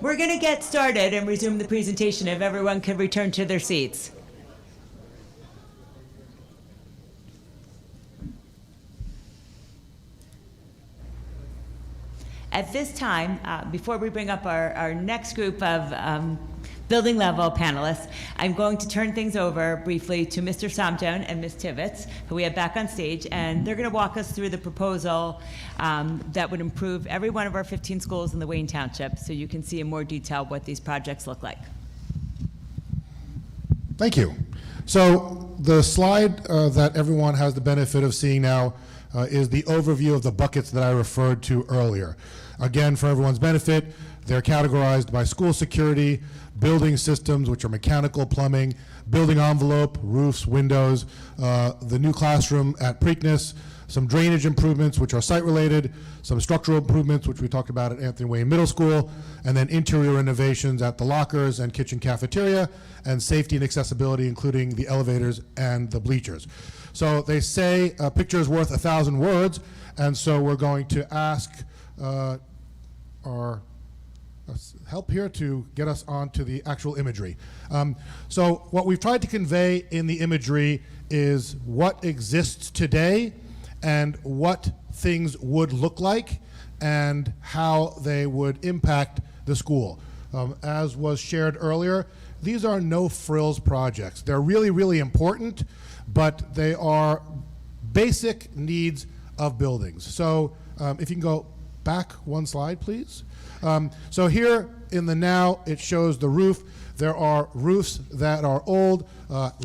We're going to get started and resume the presentation if everyone could return to their seats. At this time, before we bring up our next group of building level panelists, I'm going to turn things over briefly to Mr. Samjoun and Ms. Tivitz, who we have back on stage, and they're going to walk us through the proposal that would improve every one of our 15 schools in the Wayne Township, so you can see in more detail what these projects look like. Thank you. So the slide that everyone has the benefit of seeing now is the overview of the buckets that I referred to earlier. Again, for everyone's benefit, they're categorized by school security, building systems, which are mechanical, plumbing, building envelope, roofs, windows, the new classroom at Preakness, some drainage improvements, which are site-related, some structural improvements, which we talked about at Anthony Wayne Middle School, and then interior renovations at the lockers and kitchen cafeteria, and safety and accessibility, including the elevators and the bleachers. So they say a picture is worth 1,000 words, and so we're going to ask our help here to get us onto the actual imagery. So what we've tried to convey in the imagery is what exists today and what things would look like and how they would impact the school. As was shared earlier, these are no-frills projects. They're really, really important, but they are basic needs of buildings. So if you can go back one slide, please. So here in the now, it shows the roof. There are roofs that are old.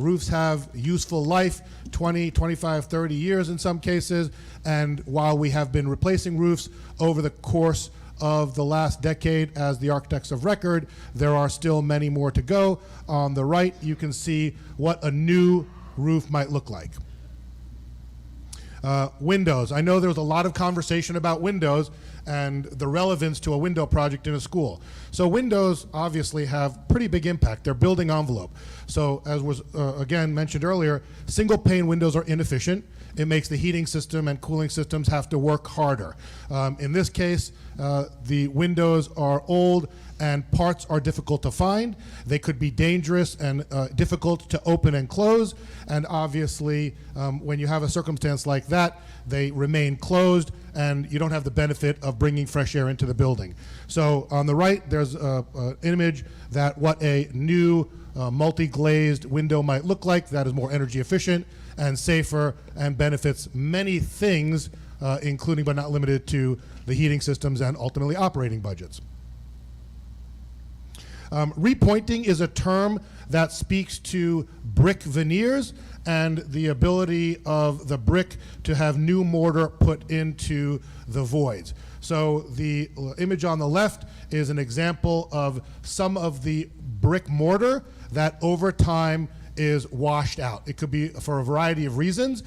Roofs have useful life, 20, 25, 30 years in some cases. And while we have been replacing roofs over the course of the last decade as the architects of record, there are still many more to go. On the right, you can see what a new roof might look like. Windows. I know there was a lot of conversation about windows and the relevance to a window project in a school. So windows obviously have pretty big impact. They're building envelope. So as was again mentioned earlier, single pane windows are inefficient. It makes the heating system and cooling systems have to work harder. In this case, the windows are old and parts are difficult to find. They could be dangerous and difficult to open and close. And obviously, when you have a circumstance like that, they remain closed and you don't have the benefit of bringing fresh air into the building. So on the right, there's an image that what a new multi-glazed window might look like that is more energy efficient and safer and benefits many things, including but not limited to the heating systems and ultimately operating budgets. Repointing is a term that speaks to brick veneers and the ability of the brick to have new mortar put into the voids. So the image on the left is an example of some of the brick mortar that over time is washed out. It could be for a variety of reasons.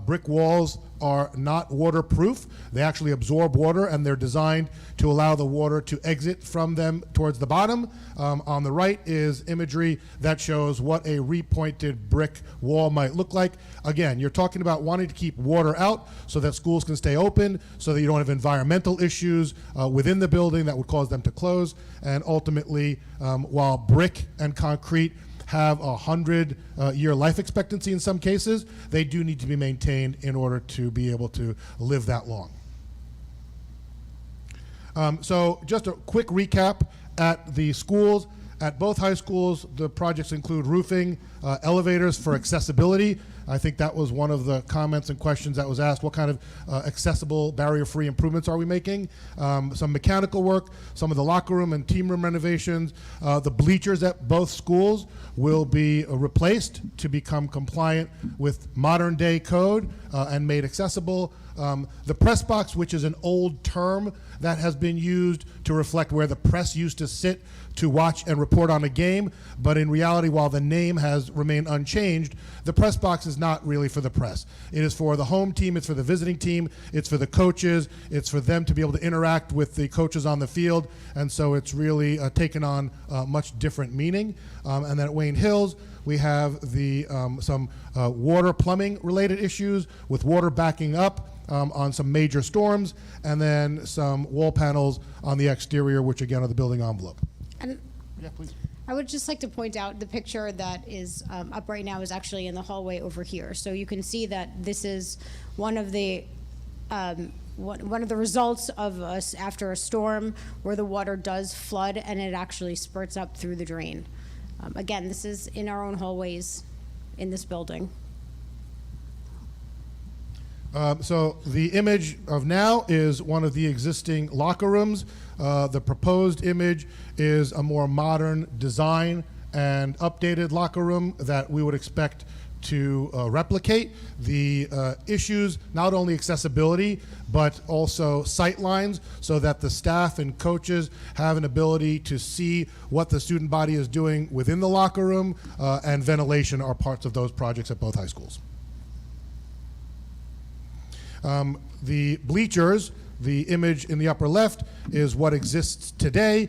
Brick walls are not waterproof. They actually absorb water and they're designed to allow the water to exit from them towards the bottom. On the right is imagery that shows what a repointed brick wall might look like. Again, you're talking about wanting to keep water out so that schools can stay open, so that you don't have environmental issues within the building that would cause them to close. And ultimately, while brick and concrete have a 100-year life expectancy in some cases, they do need to be maintained in order to be able to live that long. So just a quick recap at the schools. At both high schools, the projects include roofing, elevators for accessibility. I think that was one of the comments and questions that was asked. What kind of accessible, barrier-free improvements are we making? Some mechanical work, some of the locker room and team room renovations. The bleachers at both schools will be replaced to become compliant with modern-day code and made accessible. The press box, which is an old term that has been used to reflect where the press used to sit to watch and report on a game, but in reality, while the name has remained unchanged, the press box is not really for the press. It is for the home team, it's for the visiting team, it's for the coaches, it's for them to be able to interact with the coaches on the field, and so it's really taken on much different meaning. And then at Wayne Hills, we have the some water plumbing related issues with water backing up on some major storms, and then some wall panels on the exterior, which again are the building envelope. And Yeah, please. I would just like to point out the picture that is up right now is actually in the hallway over here. So you can see that this is one of the results of us after a storm where the water does flood and it actually spurts up through the drain. Again, this is in our own hallways in this building. So the image of now is one of the existing locker rooms. The proposed image is a more modern design and updated locker room that we would expect to replicate. The issues, not only accessibility, but also sight lines, so that the staff and coaches have an ability to see what the student body is doing within the locker room, and ventilation are parts of those projects at both high schools. The bleachers, the image in the upper left, is what exists today.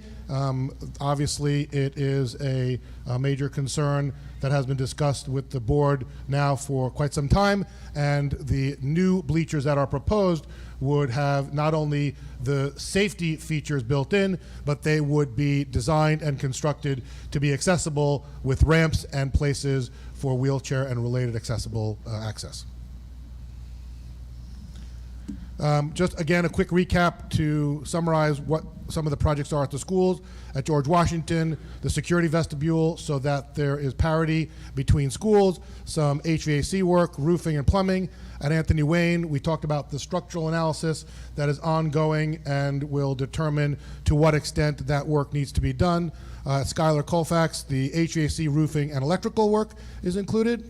Obviously, it is a major concern that has been discussed with the board now for quite some time, and the new bleachers that are proposed would have not only the safety features built in, but they would be designed and constructed to be accessible with ramps and places for wheelchair and related accessible access. Just again, a quick recap to summarize what some of the projects are at the schools. At George Washington, the security vestibule so that there is parity between schools, some HVAC work, roofing and plumbing. At Anthony Wayne, we talked about the structural analysis that is ongoing and will determine to what extent that work needs to be done. At Schuyler Colfax, the HVAC, roofing, and electrical work is included.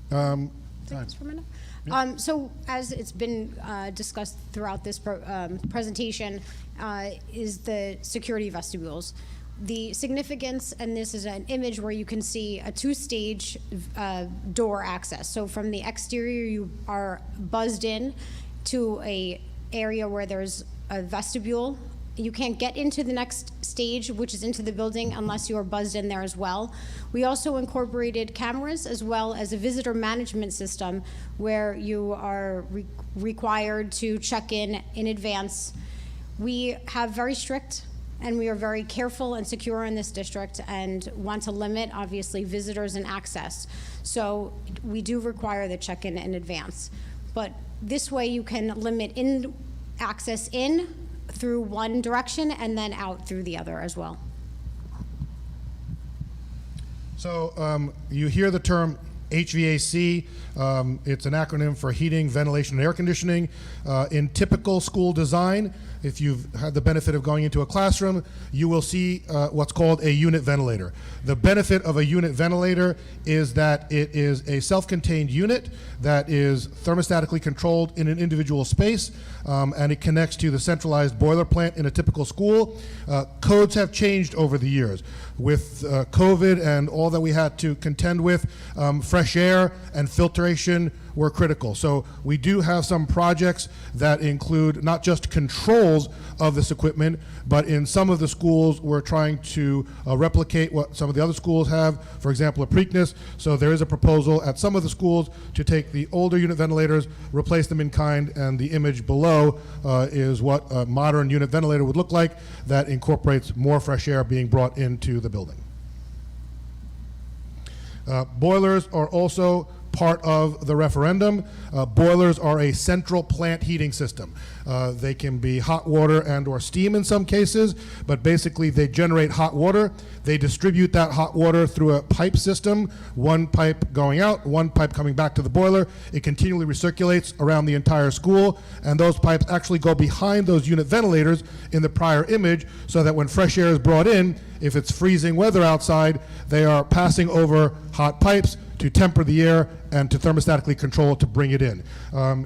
Just for a minute. So as it's been discussed throughout this presentation, is the security vestibules. The significance, and this is an image where you can see a two-stage door access. So from the exterior, you are buzzed in to a area where there's a vestibule. You can't get into the next stage, which is into the building, unless you are buzzed in there as well. We also incorporated cameras as well as a visitor management system where you are required to check in advance. We have very strict and we are very careful and secure in this district and want to limit, obviously, visitors and access. So we do require the check-in in advance. But this way you can limit access in through one direction and then out through the other as well. So you hear the term HVAC. It's an acronym for heating, ventilation, and air conditioning. In typical school design, if you've had the benefit of going into a classroom, you will see what's called a unit ventilator. The benefit of a unit ventilator is that it is a self-contained unit that is thermostatically controlled in an individual space, and it connects to the centralized boiler plant in a typical school. Codes have changed over the years. With COVID and all that we had to contend with, fresh air and filtration were critical. So we do have some projects that include not just controls of this equipment, but in some of the schools we're trying to replicate what some of the other schools have, for example, a Preakness. So there is a proposal at some of the schools to take the older unit ventilators, replace them in kind, and the image below is what a modern unit ventilator would look like that incorporates more fresh air being brought into the building. Boilers are also part of the referendum. Boilers are a central plant heating system. They can be hot water and or steam in some cases, but basically they generate hot water. They distribute that hot water through a pipe system, one pipe going out, one pipe coming back to the boiler. It continually recirculates around the entire school, and those pipes actually go behind those unit ventilators in the prior image so that when fresh air is brought in, if it's freezing weather outside, they are passing over hot pipes to temper the air and to thermostatically control it to bring it in.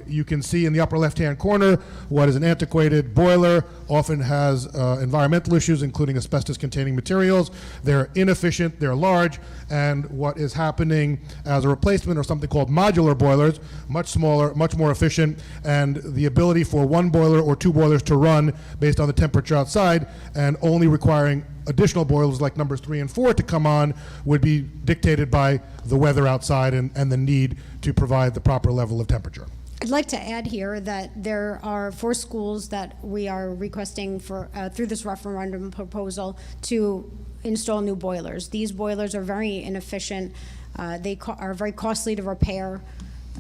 You can see in the upper left-hand corner what is an antiquated boiler, often has environmental issues, including asbestos-containing materials. They're inefficient, they're large, and what is happening as a replacement are something called modular boilers, much smaller, much more efficient, and the ability for one boiler or two boilers to run based on the temperature outside and only requiring additional boilers like numbers 3 and 4 to come on would be dictated by the weather outside and the need to provide the proper level of temperature. I'd like to add here that there are 4 schools that we are requesting for through this referendum proposal to install new boilers. These boilers are very inefficient. They are very costly to repair.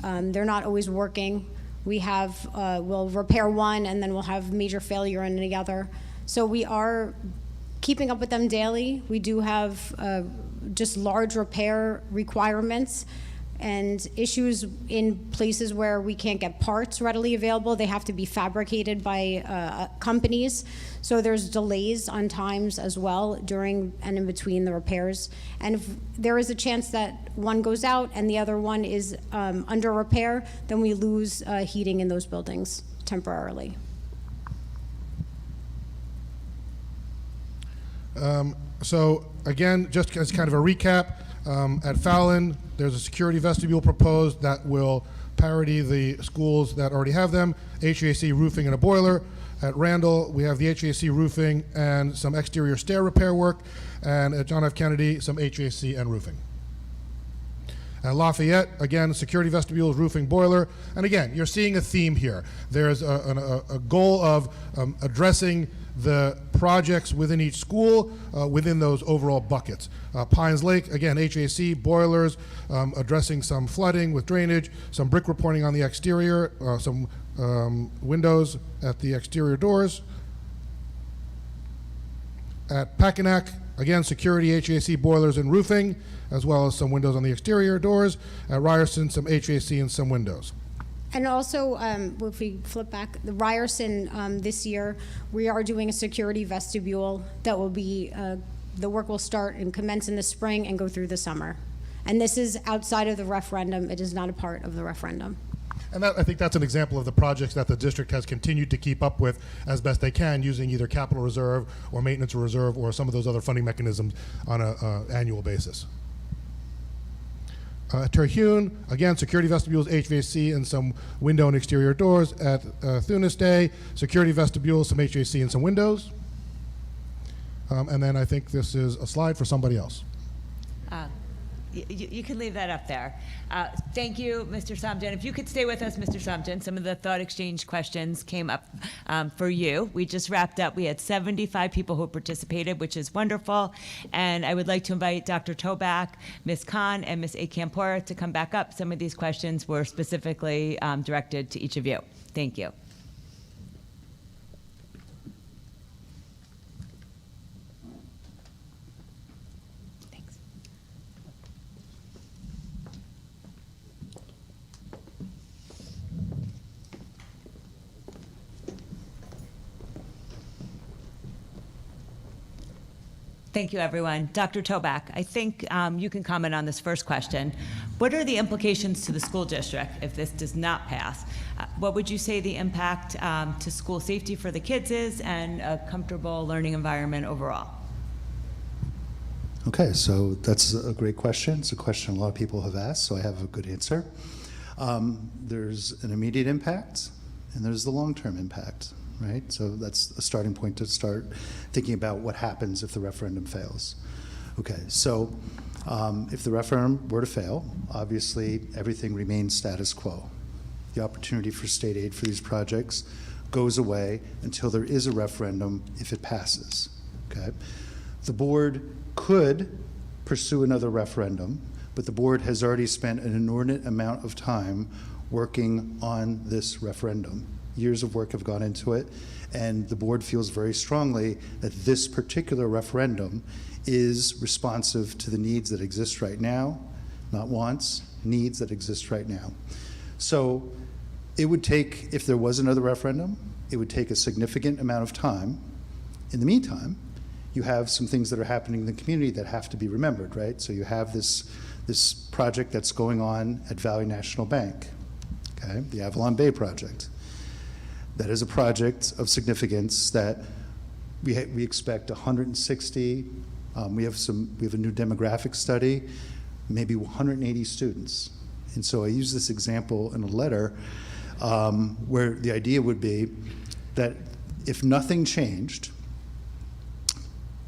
They're not always working. We have, we'll repair one and then we'll have major failure in the other. So we are keeping up with them daily. We do have just large repair requirements and issues in places where we can't get parts readily available. They have to be fabricated by companies. So there's delays on times as well during and in between the repairs. And if there is a chance that one goes out and the other one is under repair, then we lose heating in those buildings temporarily. So again, just as kind of a recap, at Fallon, there's a security vestibule proposed that will parity the schools that already have them, HVAC, roofing, and a boiler. At Randall, we have the HVAC, roofing, and some exterior stair repair work. And at John F. Kennedy, some HVAC and roofing. At Lafayette, again, security vestibules, roofing, boiler. And again, you're seeing a theme here. There's a goal of addressing the projects within each school within those overall buckets. Pines Lake, again, HVAC, boilers, addressing some flooding with drainage, some brick reporting on the exterior, some windows at the exterior doors. At Packanack, again, security, HVAC, boilers, and roofing, as well as some windows on the exterior doors. At Ryerson, some HVAC and some windows. And also, if we flip back, the Ryerson, this year, we are doing a security vestibule that will be, the work will start and commence in the spring and go through the summer. And this is outside of the referendum. It is not a part of the referendum. And that, I think that's an example of the projects that the district has continued to keep up with as best they can, using either capital reserve or maintenance reserve or some of those other funding mechanisms on an annual basis. At Terhune, again, security vestibules, HVAC, and some window and exterior doors. At Thunes Day, security vestibules, some HVAC, and some windows. And then I think this is a slide for somebody else. You can leave that up there. Thank you, Mr. Samjian. If you could stay with us, Mr. Samjian, some of the thought exchange questions came up for you. We just wrapped up. We had 75 people who participated, which is wonderful. And I would like to invite Dr. Toback, Ms. Khan, and Ms. Akampora to come back up. Some of these questions were specifically directed to each of you. Thank you. Thank you, everyone. Dr. Toback, I think you can comment on this first question. What are the implications to the school district if this does not pass? What would you say the impact to school safety for the kids is and a comfortable learning environment overall? Okay, so that's a great question. It's a question a lot of people have asked, so I have a good answer. There's an immediate impact, and there's the long-term impact. Right? So that's a starting point to start thinking about what happens if the referendum fails. Okay, so if the referendum were to fail, obviously everything remains status quo. The opportunity for state aid for these projects goes away until there is a referendum if it passes. Okay? The board could pursue another referendum, but the board has already spent an inordinate amount of time working on this referendum. Years of work have gone into it, and the board feels very strongly that this particular referendum is responsive to the needs that exist right now, not wants, needs that exist right now. So it would take, if there was another referendum, it would take a significant amount of time. In the meantime, you have some things that are happening in the community that have to be remembered, right? So you have this project that's going on at Valley National Bank, okay, the Avalon Bay project. That is a project of significance that we expect 160. We have a new demographic study, maybe 180 students. And so I use this example in a letter where the idea would be that if nothing changed,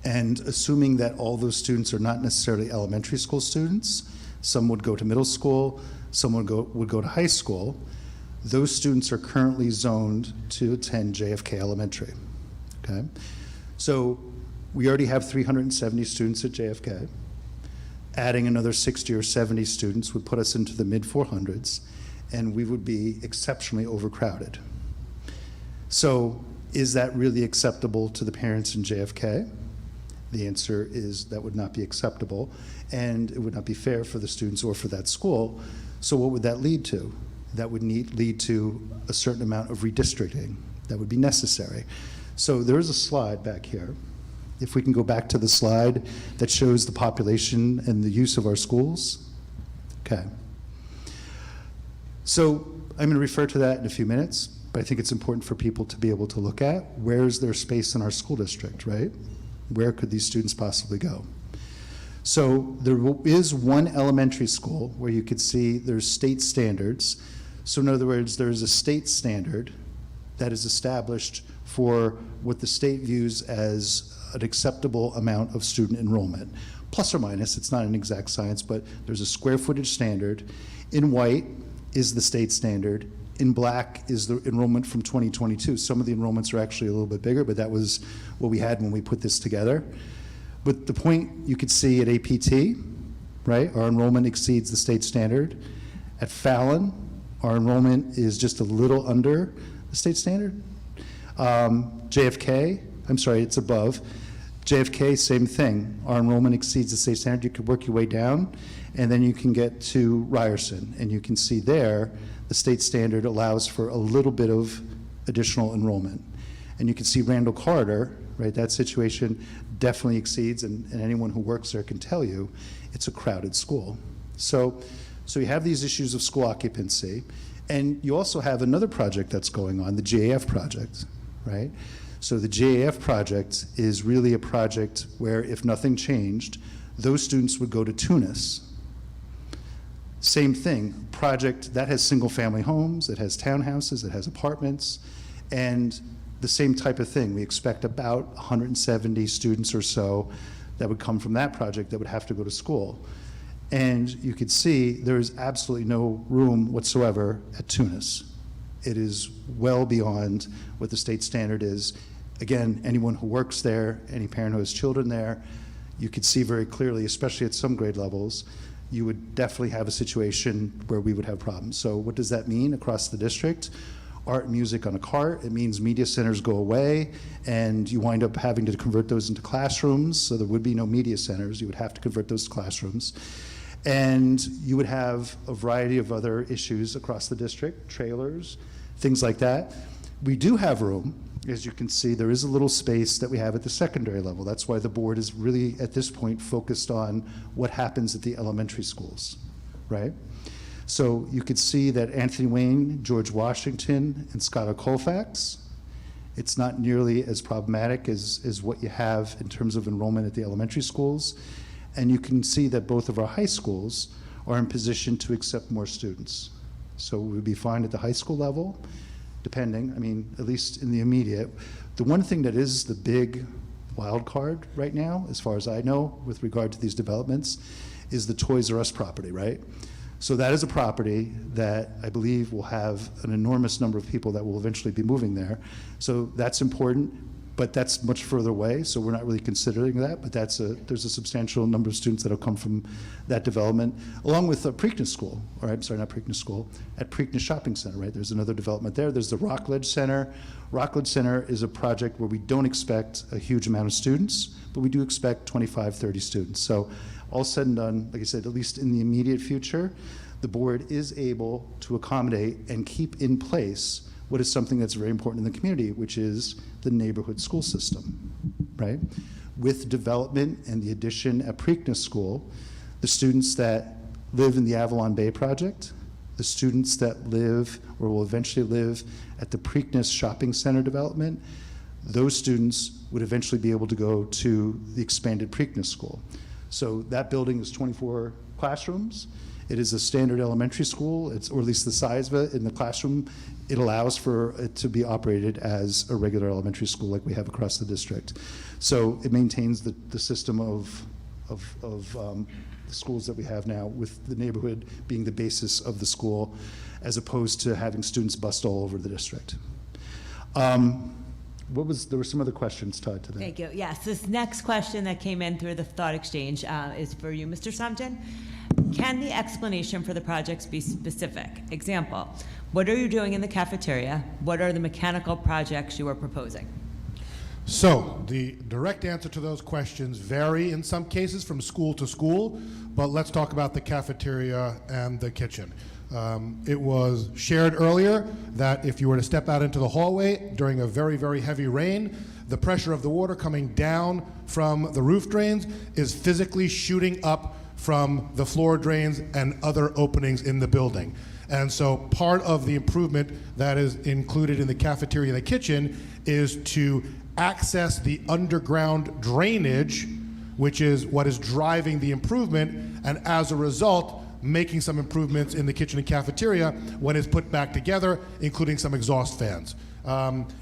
and assuming that all those students are not necessarily elementary school students, some would go to middle school, some would go to high school. Those students are currently zoned to attend JFK Elementary, okay? So we already have 370 students at JFK. Adding another 60 or 70 students would put us into the mid-400s, and we would be exceptionally overcrowded. So is that really acceptable to the parents in JFK? The answer is that would not be acceptable, and it would not be fair for the students or for that school. So what would that lead to? That would lead to a certain amount of redistricting that would be necessary. So there is a slide back here. If we can go back to the slide that shows the population and the use of our schools. Okay. So I'm going to refer to that in a few minutes, but I think it's important for people to be able to look at where is there space in our school district, right? Where could these students possibly go? So there is one elementary school where you could see there's state standards. So in other words, there's a state standard that is established for what the state views as an acceptable amount of student enrollment. Plus or minus, it's not an exact science, but there's a square footage standard. In white is the state standard. in black is the enrollment from 2022. Some of the enrollments are actually a little bit bigger, but that was what we had when we put this together. But the point you could see at APT, right, our enrollment exceeds the state standard. At Fallon, our enrollment is just a little under the state standard. JFK, I'm sorry, it's above. JFK, same thing. Our enrollment exceeds the state standard. You could work your way down, and then you can get to Ryerson, and you can see there the state standard allows for a little bit of additional enrollment. And you can see Randall Corridor, right, that situation definitely exceeds, and anyone who works there can tell you, it's a crowded school. So you have these issues of school occupancy, and you also have another project that's going on, the GAF project, right? So the GAF project is really a project where if nothing changed, those students would go to Tunis. Same thing, project that has single-family homes, it has townhouses, it has apartments, and the same type of thing. We expect about 170 students or so that would come from that project that would have to go to school. And you could see there is absolutely no room whatsoever at Tunis. It is well beyond what the state standard is. Again, anyone who works there, any parent who has children there, you could see very clearly, especially at some grade levels, you would definitely have a situation where we would have problems. So what does that mean across the district? Art and music on a cart, it means media centers go away, and you wind up having to convert those into classrooms, so there would be no media centers. You would have to convert those to classrooms. And you would have a variety of other issues across the district, trailers, things like that. We do have room. As you can see, there is a little space that we have at the secondary level. That's why the board is really, at this point, focused on what happens at the elementary schools, right? So you could see that Anthony Wayne, George Washington, and Scott Colfax, it's not nearly as problematic as what you have in terms of enrollment at the elementary schools. And you can see that both of our high schools are in position to accept more students. So we would be fine at the high school level, depending, I mean, at least in the immediate. The one thing that is the big wild card right now, as far as I know, with regard to these developments, is the Toys R Us property, right? So that is a property that I believe will have an enormous number of people that will eventually be moving there. So that's important, but that's much further away, so we're not really considering that, but there's a substantial number of students that will come from that development, along with Preakness School, or I'm sorry, not Preakness School, at Preakness Shopping Center, right? There's another development there. There's the Rockledge Center. Rockledge Center is a project where we don't expect a huge amount of students, but we do expect 25, 30 students. So all said and done, like I said, at least in the immediate future, the board is able to accommodate and keep in place what is something that's very important in the community, which is the neighborhood school system, right? With development and the addition at Preakness School, the students that live in the Avalon Bay project, the students that live or will eventually live at the Preakness Shopping Center development, those students would eventually be able to go to the expanded Preakness School. So that building is 24 classrooms. It is a standard elementary school, or at least the size of it in the classroom. It allows for it to be operated as a regular elementary school like we have across the district. So it maintains the system of the schools that we have now, with the neighborhood being the basis of the school, as opposed to having students bust all over the district. There were some other questions tied to that. Thank you. Yes, this next question that came in through the thought exchange is for you, Mr. Samjian. Can the explanation for the projects be specific? Example, what are you doing in the cafeteria? What are the mechanical projects you are proposing? So the direct answer to those questions vary in some cases from school to school, but let's talk about the cafeteria and the kitchen. It was shared earlier that if you were to step out into the hallway during a very, very heavy rain, the pressure of the water coming down from the roof drains is physically shooting up from the floor drains and other openings in the building. And so part of the improvement that is included in the cafeteria and the kitchen is to access the underground drainage, which is what is driving the improvement, and as a result, making some improvements in the kitchen and cafeteria when it's put back together, including some exhaust fans.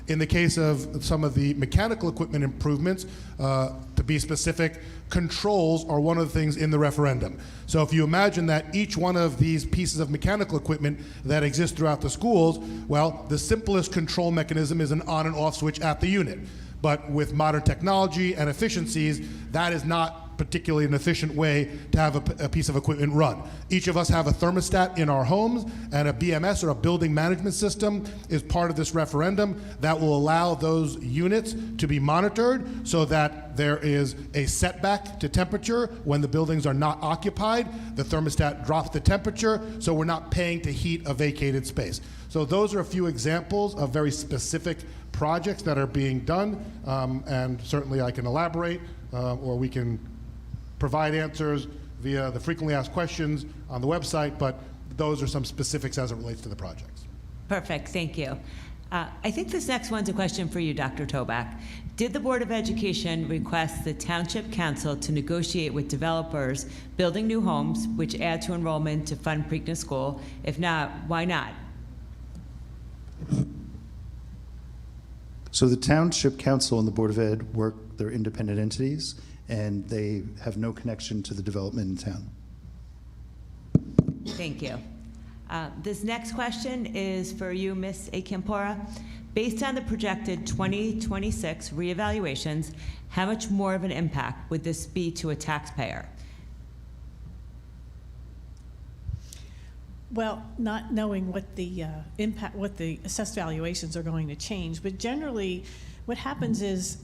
In the case of some of the mechanical equipment improvements, to be specific, controls are one of the things in the referendum. So if you imagine that each one of these pieces of mechanical equipment that exist throughout the schools, well, the simplest control mechanism is an on and off switch at the unit. But with modern technology and efficiencies, that is not particularly an efficient way to have a piece of equipment run. Each of us have a thermostat in our homes, and a BMS, or a building management system, is part of this referendum that will allow those units to be monitored so that there is a setback to temperature when the buildings are not occupied. The thermostat drops the temperature, so we're not paying to heat a vacated space. So those are a few examples of very specific projects that are being done, and certainly I can elaborate, or we can provide answers via the frequently asked questions on the website, but those are some specifics as it relates to the projects. Perfect, thank you. I think this next one's a question for you, Dr. Toback. Did the Board of Education request the Township Council to negotiate with developers building new homes which add to enrollment to fund Preakness School? If not, why not? So the Township Council and the Board of Ed work, they're independent entities, and they have no connection to the development in town. Thank you. This next question is for you, Ms. Akimpora. Based on the projected 2026 reevaluations, how much more of an impact would this be to a taxpayer? Well, not knowing what the impact, what the assessed valuations are going to change, but generally what happens is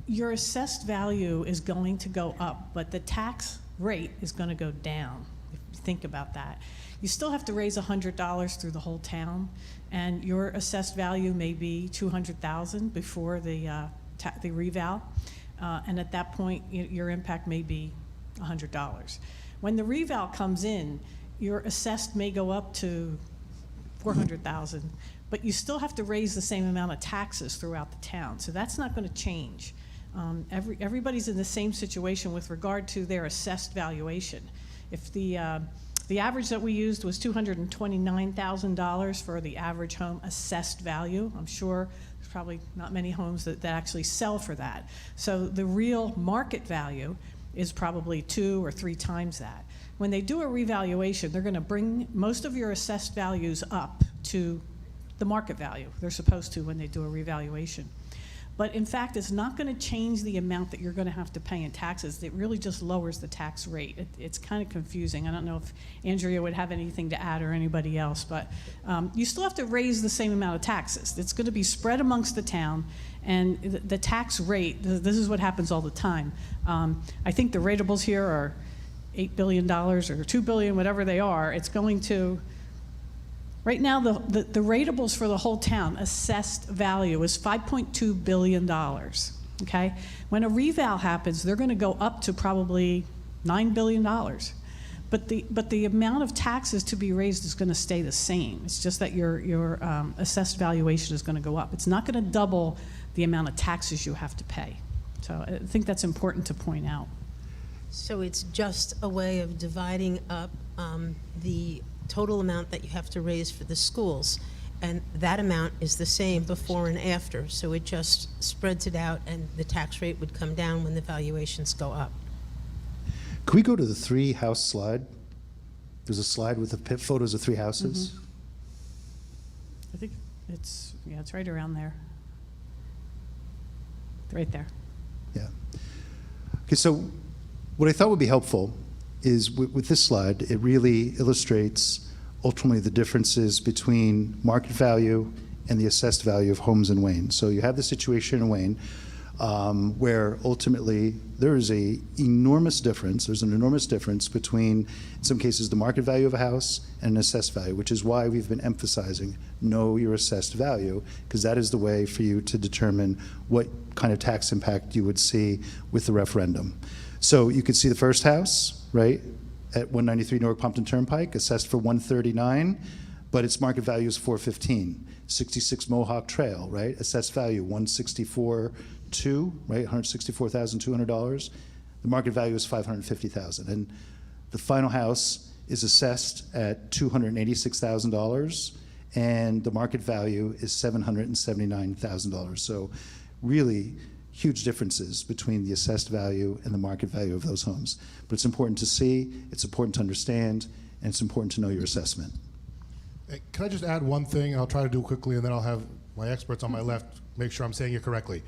your assessed value is going to go up, but the tax rate is going to go down, if you think about that. You still have to raise $100 through the whole town, and your assessed value may be $200,000 before the reval, and at that point, your impact may be $100. When the reval comes in, your assessed may go up to $400,000, but you still have to raise the same amount of taxes throughout the town, so that's not going to change. Everybody's in the same situation with regard to their assessed valuation. If the average that we used was $229,000 for the average home assessed value, I'm sure there's probably not many homes that actually sell for that. So the real market value is probably 2 or 3 times that. When they do a revaluation, they're going to bring most of your assessed values up to the market value. They're supposed to when they do a revaluation. But in fact, it's not going to change the amount that you're going to have to pay in taxes. It really just lowers the tax rate. It's kind of confusing. I don't know if Andrea would have anything to add or anybody else, but you still have to raise the same amount of taxes. It's going to be spread amongst the town, and the tax rate, this is what happens all the time. I think the ratables here are $8 billion or $2 billion, whatever they are. It's going to, right now, the ratables for the whole town, assessed value is $5.2 billion, okay? When a reval happens, they're gonna go up to probably $9 billion. But the amount of taxes to be raised is gonna stay the same. It's just that your assessed valuation is gonna go up. It's not gonna double the amount of taxes you have to pay. So I think that's important to point out. So it's just a way of dividing up the total amount that you have to raise for the schools, and that amount is the same before and after, so it just spreads it out, and the tax rate would come down when the valuations go up. Can we go to the 3-house slide? There's a slide with the photos of 3 houses. I think it's right around there. Right there. Yeah. Okay, so what I thought would be helpful is with this slide, it really illustrates ultimately the differences between market value and the assessed value of homes in Wayne. So you have the situation in Wayne where ultimately there is an enormous difference. There's an enormous difference between, in some cases, the market value of a house and an assessed value, which is why we've been emphasizing know your assessed value, because that is the way for you to determine what kind of tax impact you would see with the referendum. So you could see the first house, right, at 193 Newark Pompton Turnpike, assessed for $139, but its market value is $415. 66 Mohawk Trail, right, assessed value $164,200, right, $164,200. The market value is $550,000, and the final house is assessed at $286,000, and the market value is $779,000. So really huge differences between the assessed value and the market value of those homes. But it's important to see, it's important to understand, and it's important to know your assessment. Hey, can I just add one thing, and I'll try to do it quickly, and then I'll have my experts on my left make sure I'm saying it correctly.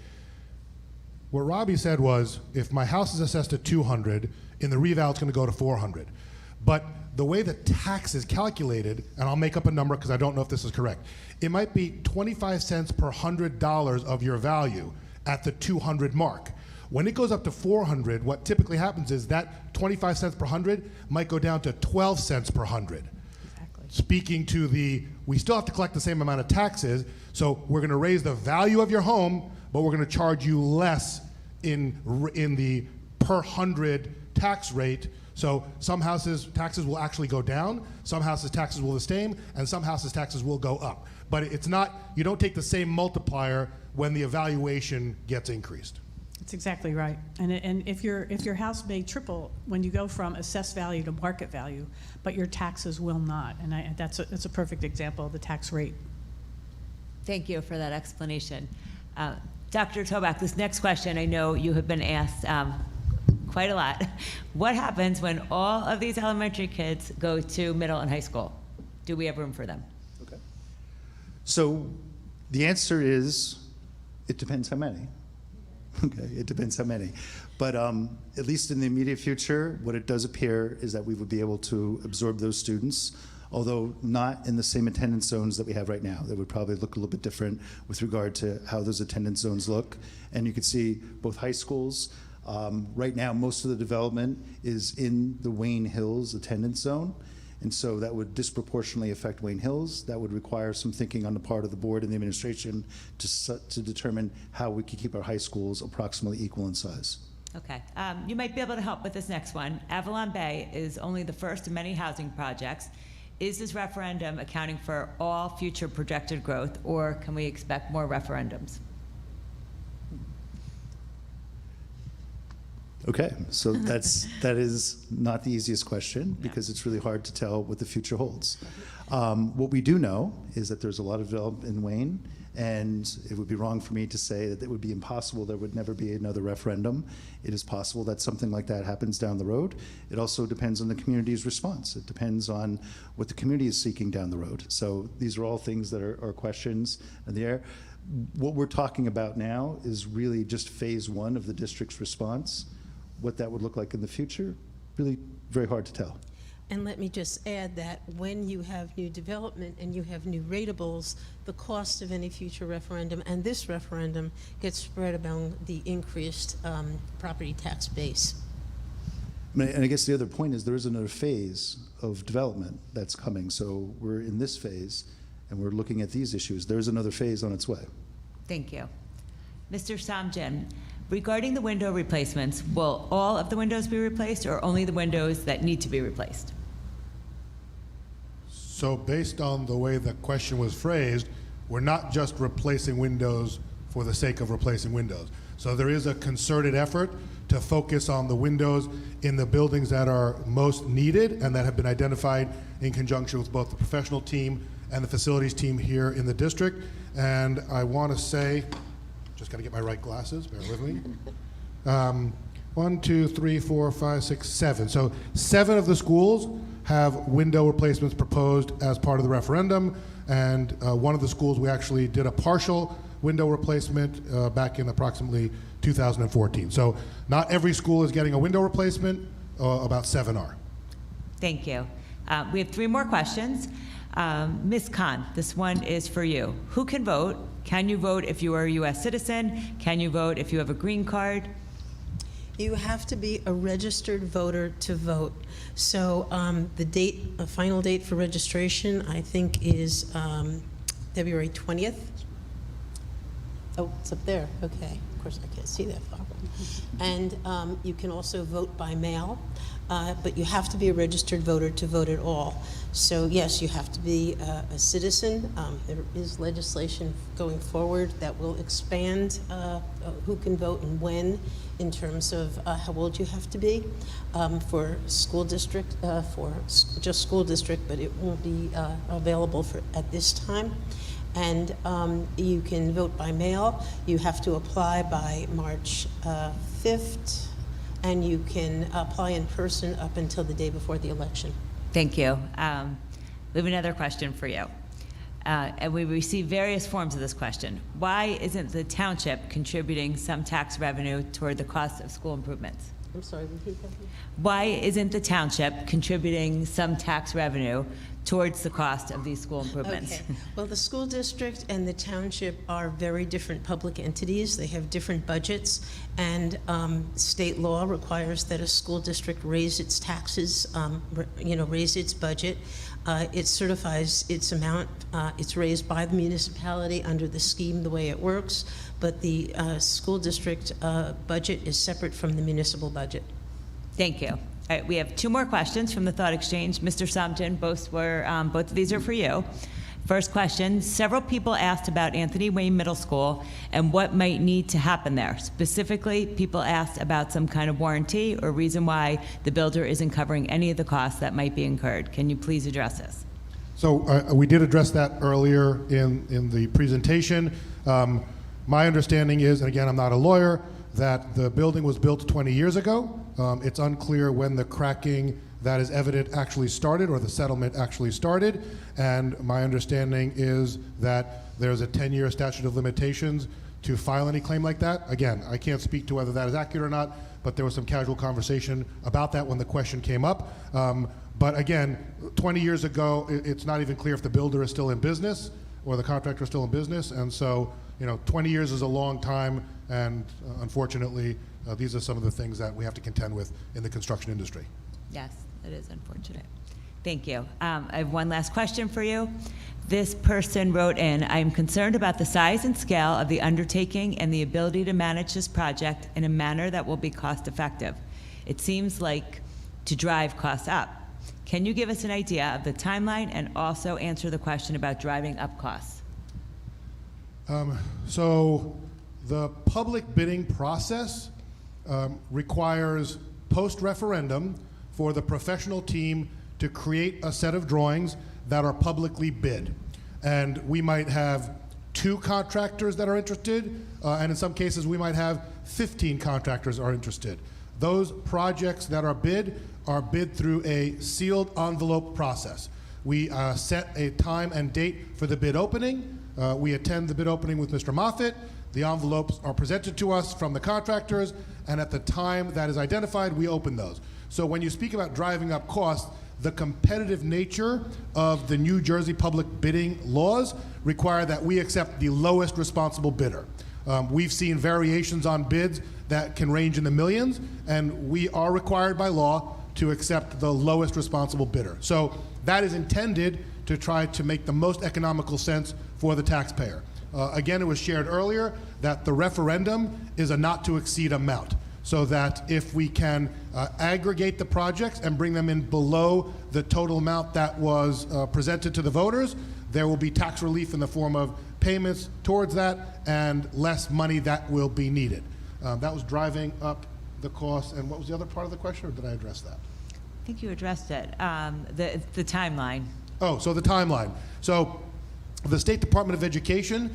What Robbie said was, if my house is assessed at 200, in the reval it's going to go to 400. But the way the tax is calculated, and I'll make up a number because I don't know if this is correct, it might be 25 cents per $100 of your value at the 200 mark. When it goes up to 400, what typically happens is that 25 cents per 100 might go down to 12 cents per 100. Exactly. Speaking to we still have to collect the same amount of taxes, so we're going to raise the value of your home, but we're going to charge you less in the per 100 tax rate. So some houses taxes will actually go down, some houses taxes will be the same, and some houses taxes will go up. But it's not, you don't take the same multiplier when the evaluation gets increased. That's exactly right. And if your house may triple when you go from assessed value to market value, but your taxes will not. And that's a perfect example of the tax rate. Thank you for that explanation. Dr. Toback, this next question, I know you have been asked quite a lot. What happens when all of these elementary kids go to middle and high school? Do we have room for them? Okay. So the answer is, it depends how many. Okay, it depends how many. But at least in the immediate future, what it does appear is that we would be able to absorb those students, although not in the same attendance zones that we have right now. That would probably look a little bit different with regard to how those attendance zones look. And you can see both high schools. Right now, most of the development is in the Wayne Hills attendance zone. And so that would disproportionately affect Wayne Hills. That would require some thinking on the part of the board and the administration to determine how we could keep our high schools approximately equal in size. Okay. You might be able to help with this next one. Avalon Bay is only the first of many housing projects. Is this referendum accounting for all future projected growth, or can we expect more referendums? Okay, so that is not the easiest question because it's really hard to tell what the future holds. What we do know is that there's a lot of development in Wayne, and it would be wrong for me to say that it would be impossible there would never be another referendum. It is possible that something like that happens down the road. It also depends on the community's response. It depends on what the community is seeking down the road. So these are all things that are questions in the air. What we're talking about now is really just phase one of the district's response. What that would look like in the future, really very hard to tell. And let me just add that when you have new development and you have new ratables, the cost of any future referendum and this referendum gets spread among the increased property tax base. And I guess the other point is there is another phase of development that's coming. So we're in this phase and we're looking at these issues. There's another phase on its way. Thank you. Mr. Samjian, regarding the window replacements, will all of the windows be replaced or only the windows that need to be replaced? So based on the way the question was phrased, we're not just replacing windows for the sake of replacing windows. So there is a concerted effort to focus on the windows in the buildings that are most needed and that have been identified in conjunction with both the professional team and the facilities team here in the district. And I want to say, just got to get my right glasses, bear with me. 1, 2, 3, 4, 5, 6, 7. So 7 of the schools have window replacements proposed as part of the referendum, and one of the schools we actually did a partial window replacement back in approximately 2014. So not every school is getting a window replacement, about 7 are. Thank you. We have 3 more questions. Ms. Khan, this one is for you. Who can vote? Can you vote if you are a U.S. citizen? Can you vote if you have a green card? You have to be a registered voter to vote. So the final date for registration, I think, is February 20th. Oh, it's up there. Okay. Of course, I can't see that far. And you can also vote by mail, but you have to be a registered voter to vote at all. So yes, you have to be a citizen. There is legislation going forward that will expand who can vote and when in terms of how old you have to be for school district, for just school district, but it won't be available at this time. And you can vote by mail. You have to apply by March 5th, and you can apply in person up until the day before the election. Thank you. We have another question for you. And we receive various forms of this question. Why isn't the township contributing some tax revenue toward the cost of school improvements? I'm sorry, repeat that, please. Why isn't the township contributing some tax revenue towards the cost of these school improvements? Okay. Well, the school district and the township are very different public entities. They have different budgets, and state law requires that a school district raise its taxes, raise its budget. It certifies its amount. It's raised by the municipality under the scheme, the way it works, but the school district budget is separate from the municipal budget. Thank you. All right, we have 2 more questions from the Thought Exchange. Mr. Sumpton, both of these are for you. First question, several people asked about Anthony Wayne Middle School and what might need to happen there. Specifically, people asked about some kind of warranty or reason why the builder isn't covering any of the costs that might be incurred. Can you please address this? So we did address that earlier in the presentation. My understanding is, and again, I'm not a lawyer, that the building was built 20 years ago. It's unclear when the cracking that is evident actually started or the settlement actually started. And my understanding is that there's a 10-year statute of limitations to file any claim like that. Again, I can't speak to whether that is accurate or not, but there was some casual conversation about that when the question came up. But again, 20 years ago, it's not even clear if the builder is still in business or the contractor is still in business. And so, 20 years is a long time, and unfortunately, these are some of the things that we have to contend with in the construction industry. Yes, it is unfortunate. Thank you. I have one last question for you. This person wrote in, I am concerned about the size and scale of the undertaking and the ability to manage this project in a manner that will be cost effective. It seems like to drive costs up. Can you give us an idea of the timeline and also answer the question about driving up costs? So the public bidding process requires post-referendum for the professional team to create a set of drawings that are publicly bid. And we might have 2 contractors that are interested, and in some cases we might have 15 contractors are interested. Those projects that are bid through a sealed envelope process. We set a time and date for the bid opening. We attend the bid opening with Mr. Moffitt. The envelopes are presented to us from the contractors, and at the time that is identified, we open those. So when you speak about driving up costs, the competitive nature of the New Jersey public bidding laws require that we accept the lowest responsible bidder. We've seen variations on bids that can range in the millions, and we are required by law to accept the lowest responsible bidder. So that is intended to try to make the most economical sense for the taxpayer. Again, it was shared earlier that the referendum is a not to exceed amount, so that if we can aggregate the projects and bring them in below the total amount that was presented to the voters, there will be tax relief in the form of payments towards that and less money that will be needed. That was driving up the cost. And what was the other part of the question, or did I address that? I think you addressed it. The timeline. Oh, so the timeline. So the State Department of Education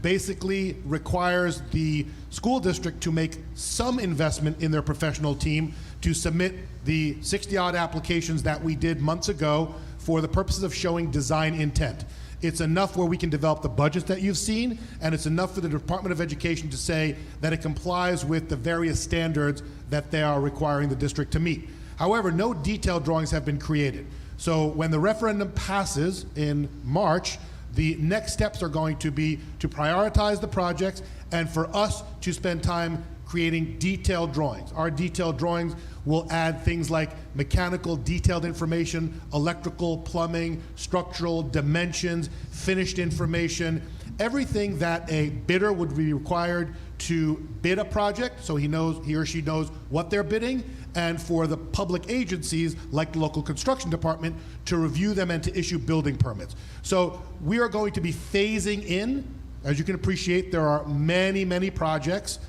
basically requires the school district to make some investment in their professional team to submit the 60-odd applications that we did months ago for the purposes of showing design intent. It's enough where we can develop the budgets that you've seen, and it's enough for the Department of Education to say that it complies with the various standards that they are requiring the district to meet. However, no detailed drawings have been created. So when the referendum passes in March, the next steps are going to be to prioritize the projects and for us to spend time creating detailed drawings. Our detailed drawings will add things like mechanical detailed information, electrical, plumbing, structural, dimensions, finished information, everything that a bidder would be required to bid a project, so he or she knows what they're bidding, and for the public agencies like the local construction department to review them and to issue building permits. So we are going to be phasing in. As you can appreciate, there are many, many projects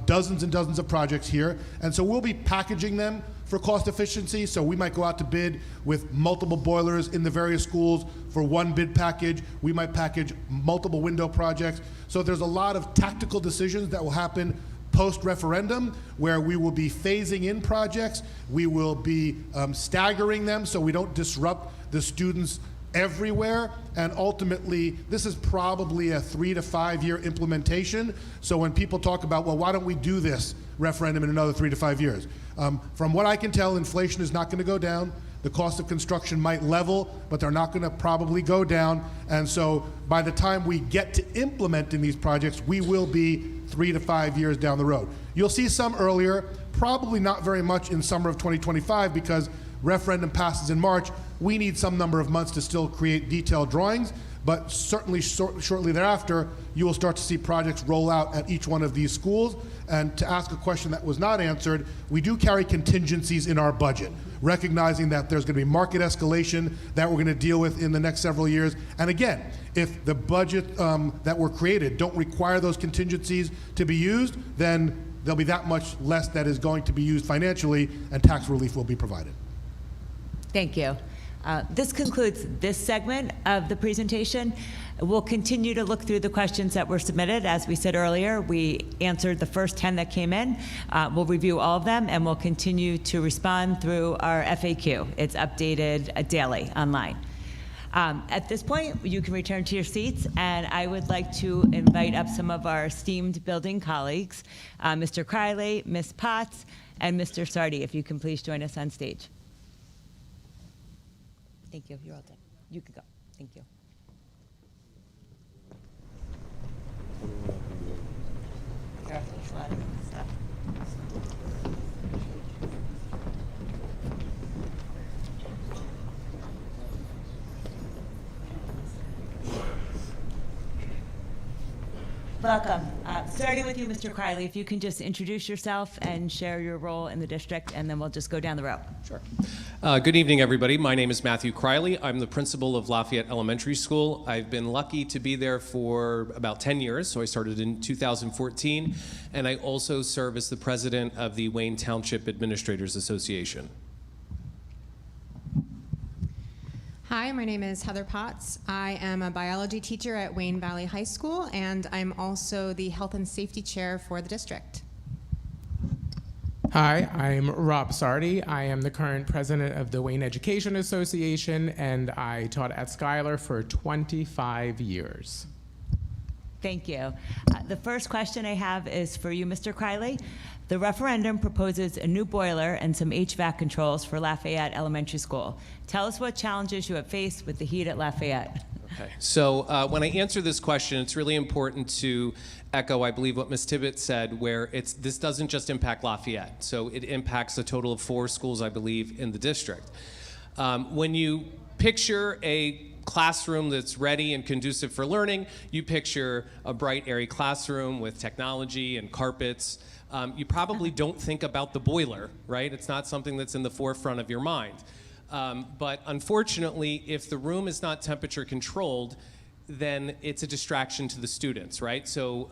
dozens and dozens of projects here. And so we'll be packaging them for cost efficiency. So we might go out to bid with multiple boilers in the various schools for one bid package. We might package multiple window projects. So there's a lot of tactical decisions that will happen post-referendum, where we will be phasing in projects. We will be staggering them so we don't disrupt the students everywhere. And ultimately, this is probably a 3 to 5 year implementation. So when people talk about, well, why don't we do this referendum in another 3 to 5 years? From what I can tell, inflation is not going to go down. The cost of construction might level, but they're not going to probably go down. And so by the time we get to implementing these projects, we will be 3 to 5 years down the road. You'll see some earlier, probably not very much in summer of 2025 because referendum passes in March. We need some number of months to still create detailed drawings, but certainly shortly thereafter, you will start to see projects roll out at each one of these schools. And to ask a question that was not answered, we do carry contingencies in our budget, recognizing that there's going to be market escalation that we're going to deal with in the next several years. And again, if the budget that were created don't require those contingencies to be used, then there'll be that much less that is going to be used financially, and tax relief will be provided. Thank you. This concludes this segment of the presentation. We'll continue to look through the questions that were submitted. As we said earlier, we answered the first 10 that came in. We'll review all of them, and we'll continue to respond through our FAQ. It's updated daily online. At this point, you can return to your seats, and I would like to invite up some of our esteemed building colleagues, Mr. Kiley, Ms. Potts, and Mr. Sardi, if you can please join us on stage. Thank you. You're all done. You can go. Thank you. Welcome. Starting with you, Mr. Kiley, if you can just introduce yourself and share your role in the district, and then we'll just go down the row. Sure. Good evening, everybody. My name is Matthew Kiley. I'm the principal of Lafayette Elementary School. I've been lucky to be there for about 10 years, so I started in 2014, and I also serve as the president of the Wayne Township Administrators Association. Hi, my name is Heather Potts. I am a biology teacher at Wayne Valley High School, and I'm also the health and safety chair for the district. Hi, I'm Rob Sardi. I am the current president of the Wayne Education Association, and I taught at Schuyler for 25 years. Thank you. The first question I have is for you, Mr. Kiley. The referendum proposes a new boiler and some HVAC controls for Lafayette Elementary School. Tell us what challenges you have faced with the heat at Lafayette. Okay, so when I answer this question, it's really important to echo, I believe, what Ms. Tibbett said, where this doesn't just impact Lafayette. So it impacts a total of 4 schools, I believe, in the district. When you picture a classroom that's ready and conducive for learning, you picture a bright, airy classroom with technology and carpets. You probably don't think about the boiler, right? It's not something that's in the forefront of your mind. But unfortunately, if the room is not temperature controlled, then it's a distraction to the students, right? So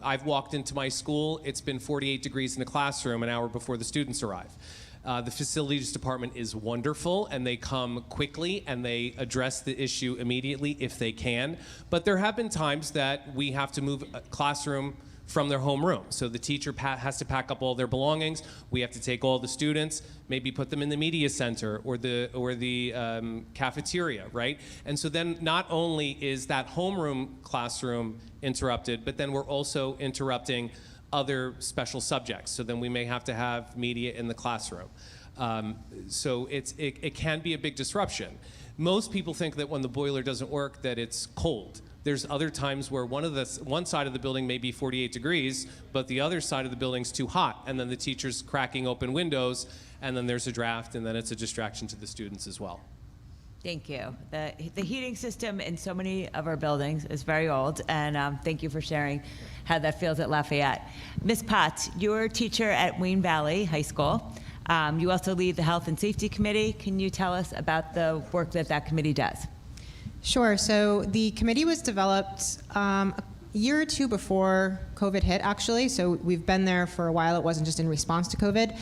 I've walked into my school, it's been 48 degrees in the classroom an hour before the students arrive. The facilities department is wonderful, and they come quickly and they address the issue immediately if they can. But there have been times that we have to move a classroom from their homeroom. So the teacher has to pack up all their belongings. We have to take all the students, maybe put them in the media center or the cafeteria, right? And so then not only is that homeroom classroom interrupted, but then we're also interrupting other special subjects. So then we may have to have media in the classroom. So it can be a big disruption. Most people think that when the boiler doesn't work that it's cold. There's other times where one side of the building may be 48 degrees, but the other side of the building's too hot, and then the teacher's cracking open windows, and then there's a draft, and then it's a distraction to the students as well. Thank you. The heating system in so many of our buildings is very old, and thank you for sharing how that feels at Lafayette. Ms. Potts, you're a teacher at Wayne Valley High School. You also lead the Health and Safety Committee. Can you tell us about the work that committee does? Sure. So the committee was developed year or two before COVID hit, actually. So we've been there for a while. It wasn't just in response to COVID.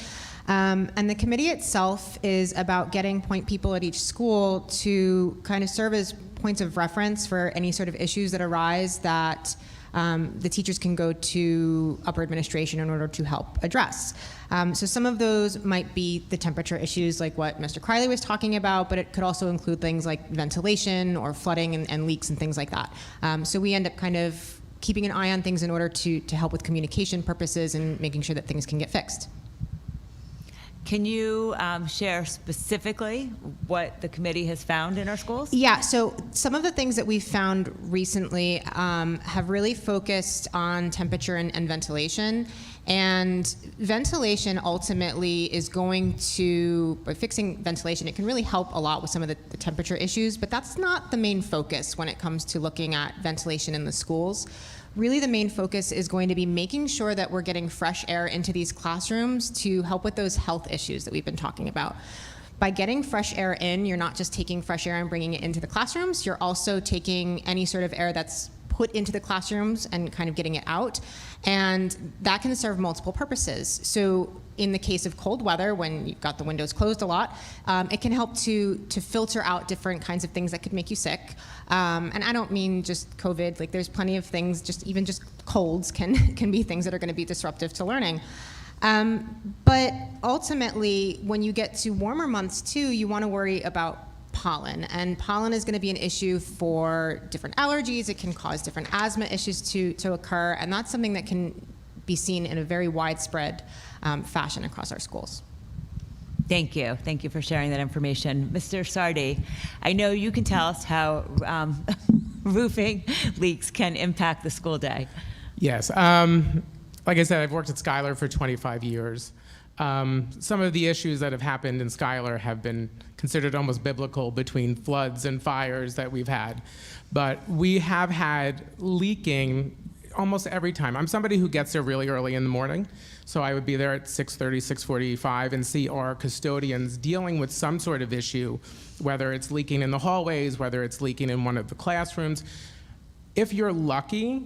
And the committee itself is about getting point people at each school to kind of serve as points of reference for any sort of issues that arise that the teachers can go to upper administration in order to help address. So some of those might be the temperature issues like what Mr. Criley was talking about, but it could also include things like ventilation or flooding and leaks and things like that. So we end up kind of keeping an eye on things in order to help with communication purposes and making sure that things can get fixed. Can you share specifically what the committee has found in our schools? Yeah, so some of the things that we've found recently have really focused on temperature and ventilation. And ventilation ultimately is going to, by fixing ventilation, it can really help a lot with some of the temperature issues, but that's not the main focus when it comes to looking at ventilation in the schools. Really, the main focus is going to be making sure that we're getting fresh air into these classrooms to help with those health issues that we've been talking about. By getting fresh air in, you're not just taking fresh air and bringing it into the classrooms, you're also taking any sort of air that's put into the classrooms and kind of getting it out. And that can serve multiple purposes. So in the case of cold weather, when you've got the windows closed a lot, it can help to filter out different kinds of things that could make you sick. And I don't mean just COVID, like there's plenty of things, even just colds can be things that are gonna be disruptive to learning. But ultimately, when you get to warmer months too, you wanna worry about pollen. And pollen is going to be an issue for different allergies. It can cause different asthma issues to occur. And that's something that can be seen in a very widespread fashion across our schools. Thank you. Thank you for sharing that information. Mr. Sardi, I know you can tell us how roofing leaks can impact the school day. Yes. Like I said, I've worked at Schuyler for 25 years. Some of the issues that have happened in Schuyler have been considered almost biblical between floods and fires that we've had. But we have had leaking almost every time. I'm somebody who gets there really early in the morning, so I would be there at 6:30, 6:45 and see our custodians dealing with some sort of issue, whether it's leaking in the hallways, whether it's leaking in one of the classrooms. If you're lucky,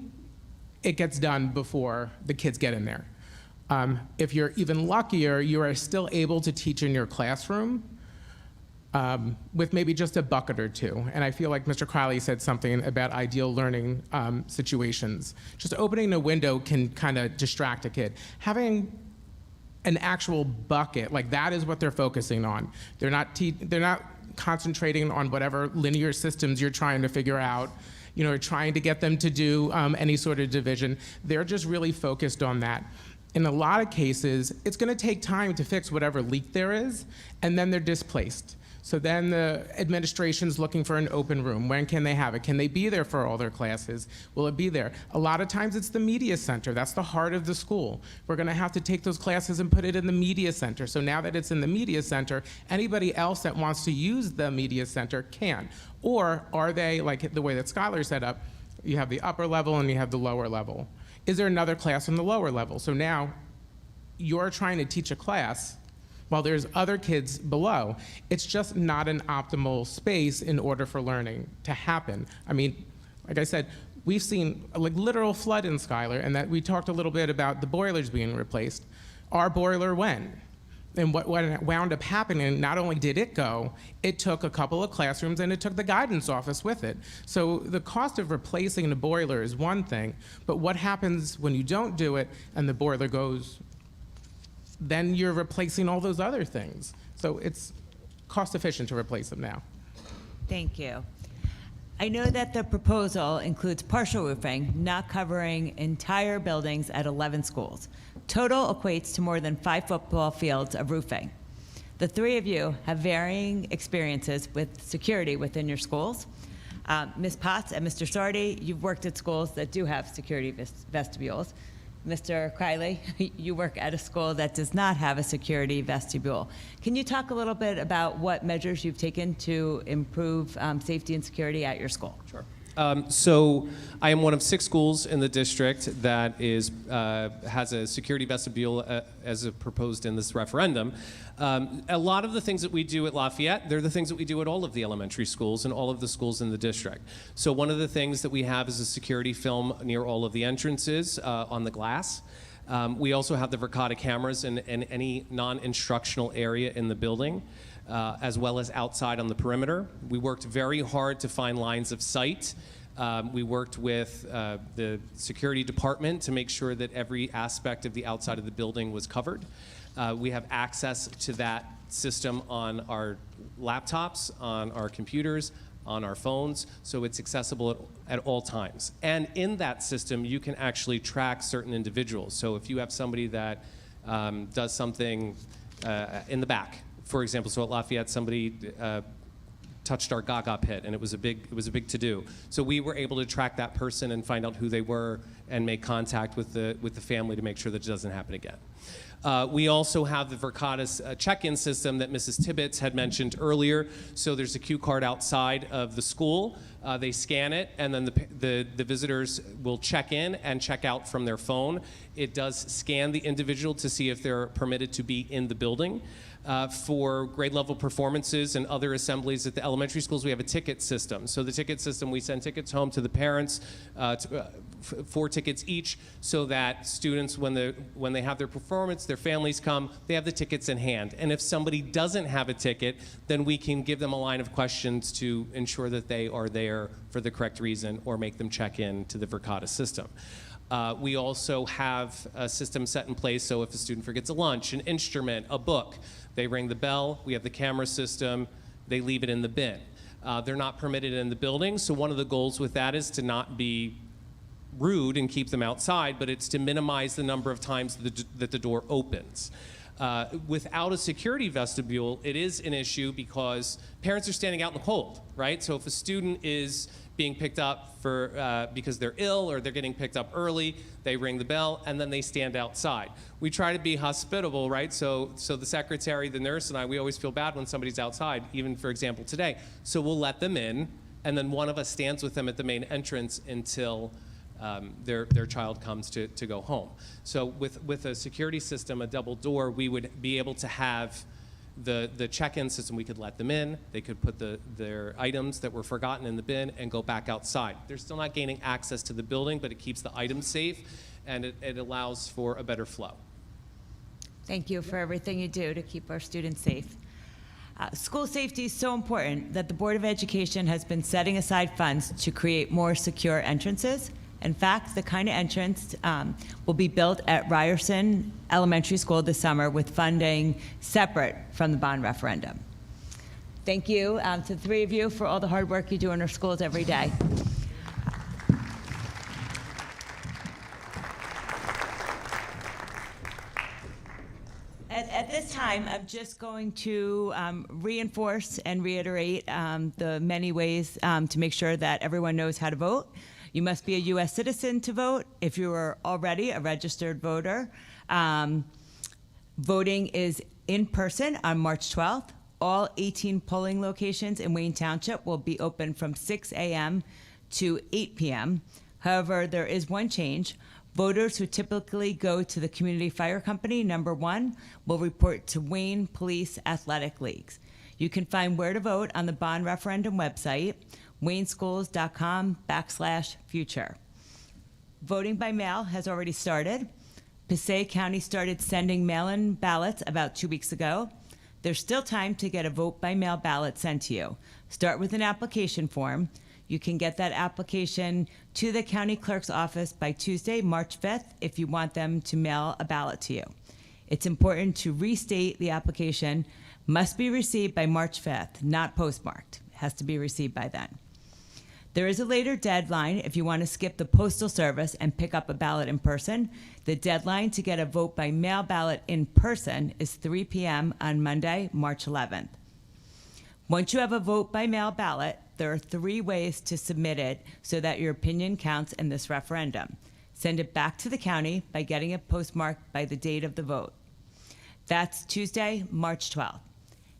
it gets done before the kids get in there. If you're even luckier, you are still able to teach in your classroom with maybe just a bucket or two. And I feel like Mr. Crowley said something about ideal learning situations. Just opening a window can kind of distract a kid. Having an actual bucket, like that is what they're focusing on. They're not concentrating on whatever linear systems you're trying to figure out, or trying to get them to do any sort of division. They're just really focused on that. In a lot of cases, it's going to take time to fix whatever leak there is, and then they're displaced. So then the administration's looking for an open room. When can they have it? Can they be there for all their classes? Will it be there? A lot of times it's the media center. That's the heart of the school. We're going to have to take those classes and put it in the media center. So now that it's in the media center, anybody else that wants to use the media center can. Or are they, like the way that Schuyler set up, you have the upper level and you have the lower level. Is there another class on the lower level? So now you're trying to teach a class while there's other kids below. It's just not an optimal space in order for learning to happen. I mean, like I said, we've seen a literal flood in Schuyler, and that we talked a little bit about the boilers being replaced. Our boiler went. And what wound up happening, not only did it go, it took a couple of classrooms and it took the guidance office with it. So the cost of replacing the boiler is one thing, but what happens when you don't do it and the boiler goes, then you're replacing all those other things. So it's cost efficient to replace them now. Thank you. I know that the proposal includes partial roofing, not covering entire buildings at 11 schools. Total equates to more than 5 football fields of roofing. The three of you have varying experiences with security within your schools. Ms. Potts and Mr. Sardi, you've worked at schools that do have security vestibules. Mr. Criley, you work at a school that does not have a security vestibule. Can you talk a little bit about what measures you've taken to improve safety and security at your school? Sure. So I am one of 6 schools in the district that has a security vestibule as proposed in this referendum. A lot of the things that we do at Lafayette, they're the things that we do at all of the elementary schools and all of the schools in the district. So one of the things that we have is a security film near all of the entrances on the glass. We also have the Verkada cameras in any non-instructional area in the building, as well as outside on the perimeter. We worked very hard to find lines of sight. We worked with the security department to make sure that every aspect of the outside of the building was covered. We have access to that system on our laptops, on our computers, on our phones, so it's accessible at all times. And in that system, you can actually track certain individuals. So if you have somebody that does something in the back, for example, so at Lafayette, somebody touched our Gaga pit, and it was a big to-do. So we were able to track that person and find out who they were and make contact with the family to make sure that it doesn't happen again. We also have the Verkada's check-in system that Mrs. Tibbetts had mentioned earlier. So there's a cue card outside of the school. They scan it, and then the visitors will check in and check out from their phone. It does scan the individual to see if they're permitted to be in the building. For grade level performances and other assemblies at the elementary schools, we have a ticket system. So the ticket system, we send tickets home to the parents, 4 tickets each, so that students, when they have their performance, their families come, they have the tickets in hand. And if somebody doesn't have a ticket, then we can give them a line of questions to ensure that they are there for the correct reason or make them check in to the Verkada system. We also have a system set in place, so if a student forgets a lunch, an instrument, a book, they ring the bell, we have the camera system, they leave it in the bin. They're not permitted in the building, so one of the goals with that is to not be rude and keep them outside, but it's to minimize the number of times that the door opens. Without a security vestibule, it is an issue because parents are standing out in the cold, right? So if a student is being picked up because they're ill or they're getting picked up early, they ring the bell and then they stand outside. We try to be hospitable, right? So the secretary, the nurse, and I, we always feel bad when somebody's outside, even for example today. So we'll let them in, and then one of us stands with them at the main entrance until their child comes to go home. So with a security system, a double door, we would be able to have the check-in system. We could let them in, they could put their items that were forgotten in the bin and go back outside. They're still not gaining access to the building, but it keeps the items safe and it allows for a better flow. Thank you for everything you do to keep our students safe. School safety is so important that the Board of Education has been setting aside funds to create more secure entrances. In fact, the kind of entrance will be built at Ryerson Elementary School this summer with funding separate from the bond referendum. Thank you to the 3 of you for all the hard work you do in our schools every day. At this time, I'm just going to reinforce and reiterate the many ways to make sure that everyone knows how to vote. You must be a U.S. citizen to vote. If you are already a registered voter, voting is in person on March 12th. All 18 polling locations in Wayne Township will be open from 6 a.m. to 8 p.m. However, there is one change. Voters who typically go to the Community Fire Company, number 1, will report to Wayne Police Athletic Leagues. You can find where to vote on the bond referendum website, wayneschools.com/future. Voting by mail has already started. Passaic County started sending mail-in ballots about 2 weeks ago. There's still time to get a vote by mail ballot sent to you. Start with an application form. You can get that application to the county clerk's office by Tuesday, March 5th, if you want them to mail a ballot to you. It's important to restate the application must be received by March 5th, not postmarked. It has to be received by then. There is a later deadline if you want to skip the postal service and pick up a ballot in person. The deadline to get a vote by mail ballot in person is 3 p.m. on Monday, March 11th. Once you have a vote by mail ballot, there are 3 ways to submit it so that your opinion counts in this referendum. Send it back to the county by getting it postmarked by the date of the vote. That's Tuesday, March 12th.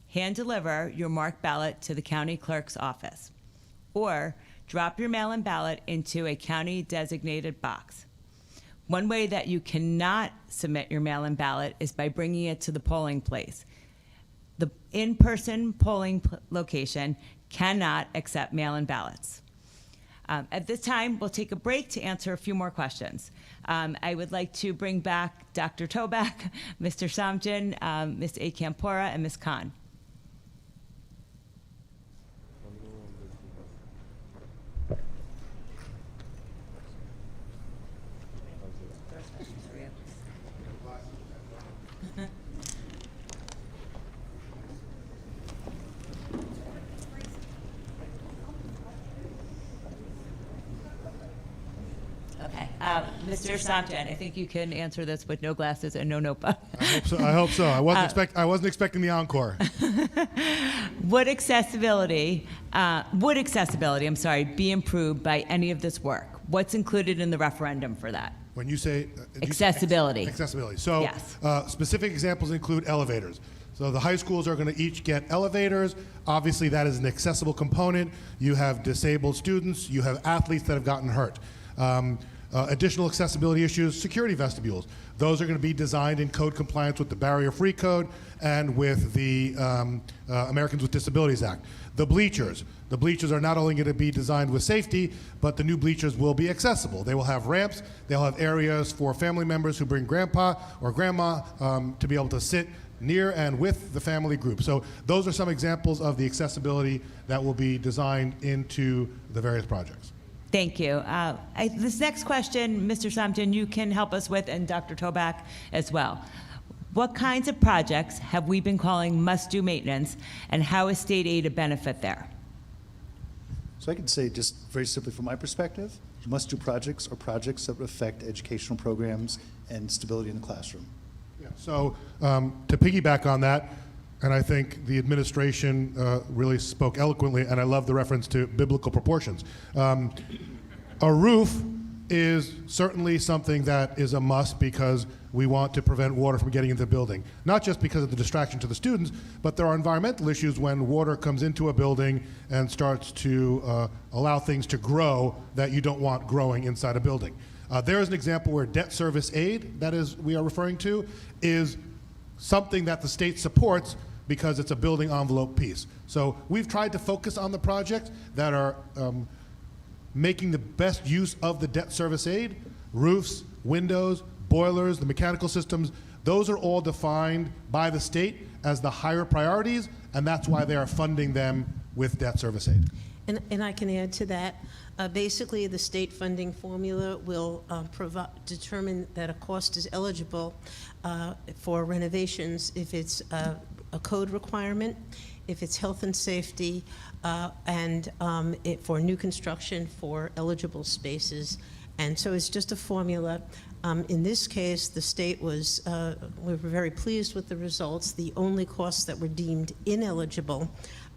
Hand deliver your marked ballot to the county clerk's office. Or drop your mail-in ballot into a county-designated box. One way that you cannot submit your mail-in ballot is by bringing it to the polling place. The in-person polling location cannot accept mail-in ballots. At this time, we'll take a break to answer a few more questions. I would like to bring back Dr. Toback, Mr. Samjian, Ms. Akampora, and Ms. Khan. Okay, Mr. Samjian, I think you can answer this with no glasses and no notebook. I hope so. I wasn't expecting the encore. Would accessibility, be improved by any of this work? What's included in the referendum for that? When you say Accessibility. accessibility. So Yes. specific examples include elevators. So the high schools are going to each get elevators. Obviously, that is an accessible component. You have disabled students. You have athletes that have gotten hurt. Additional accessibility issues, security vestibules. Those are going to be designed in code compliance with the Barrier-Free Code and with the Americans with Disabilities Act. The bleachers are not only going to be designed with safety, but the new bleachers will be accessible. They will have ramps. They'll have areas for family members who bring grandpa or grandma to be able to sit near and with the family group. So those are some examples of the accessibility that will be designed into the various projects. Thank you. This next question, Mr. Samjian, you can help us with, and Dr. Toback as well. What kinds of projects have we been calling must-do maintenance, and how is state aid a benefit there? So I can say just very simply from my perspective, must-do projects are projects that would affect educational programs and stability in the classroom. Yeah, so to piggyback on that, and I think the administration really spoke eloquently, and I love the reference to biblical proportions. A roof is certainly something that is a must because we want to prevent water from getting into the building. Not just because of the distraction to the students, but there are environmental issues when water comes into a building and starts to allow things to grow that you don't want growing inside a building. There is an example where debt service aid, that is we are referring to, is something that the state supports because it's a building envelope piece. So we've tried to focus on the projects that are making the best use of the debt service aid. Roofs, windows, boilers, the mechanical systems, those are all defined by the state as the higher priorities, and that's why they are funding them with debt service aid. And I can add to that. Basically, the state funding formula will determine that a cost is eligible for renovations if it's a code requirement, if it's health and safety, and for new construction for eligible spaces. And so it's just a formula. In this case, the state was, we were very pleased with the results. The only costs that were deemed ineligible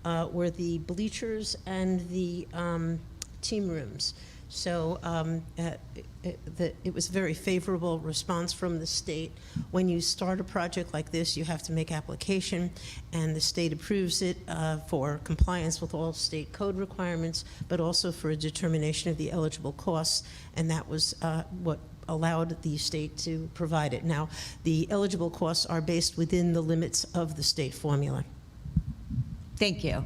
were the bleachers and the team rooms. So it was a very favorable response from the state. When you start a project like this, you have to make application, and the state approves it for compliance with all state code requirements, but also for a determination of the eligible costs, and that was what allowed the state to provide it. Now, the eligible costs are based within the limits of the state formula. Thank you.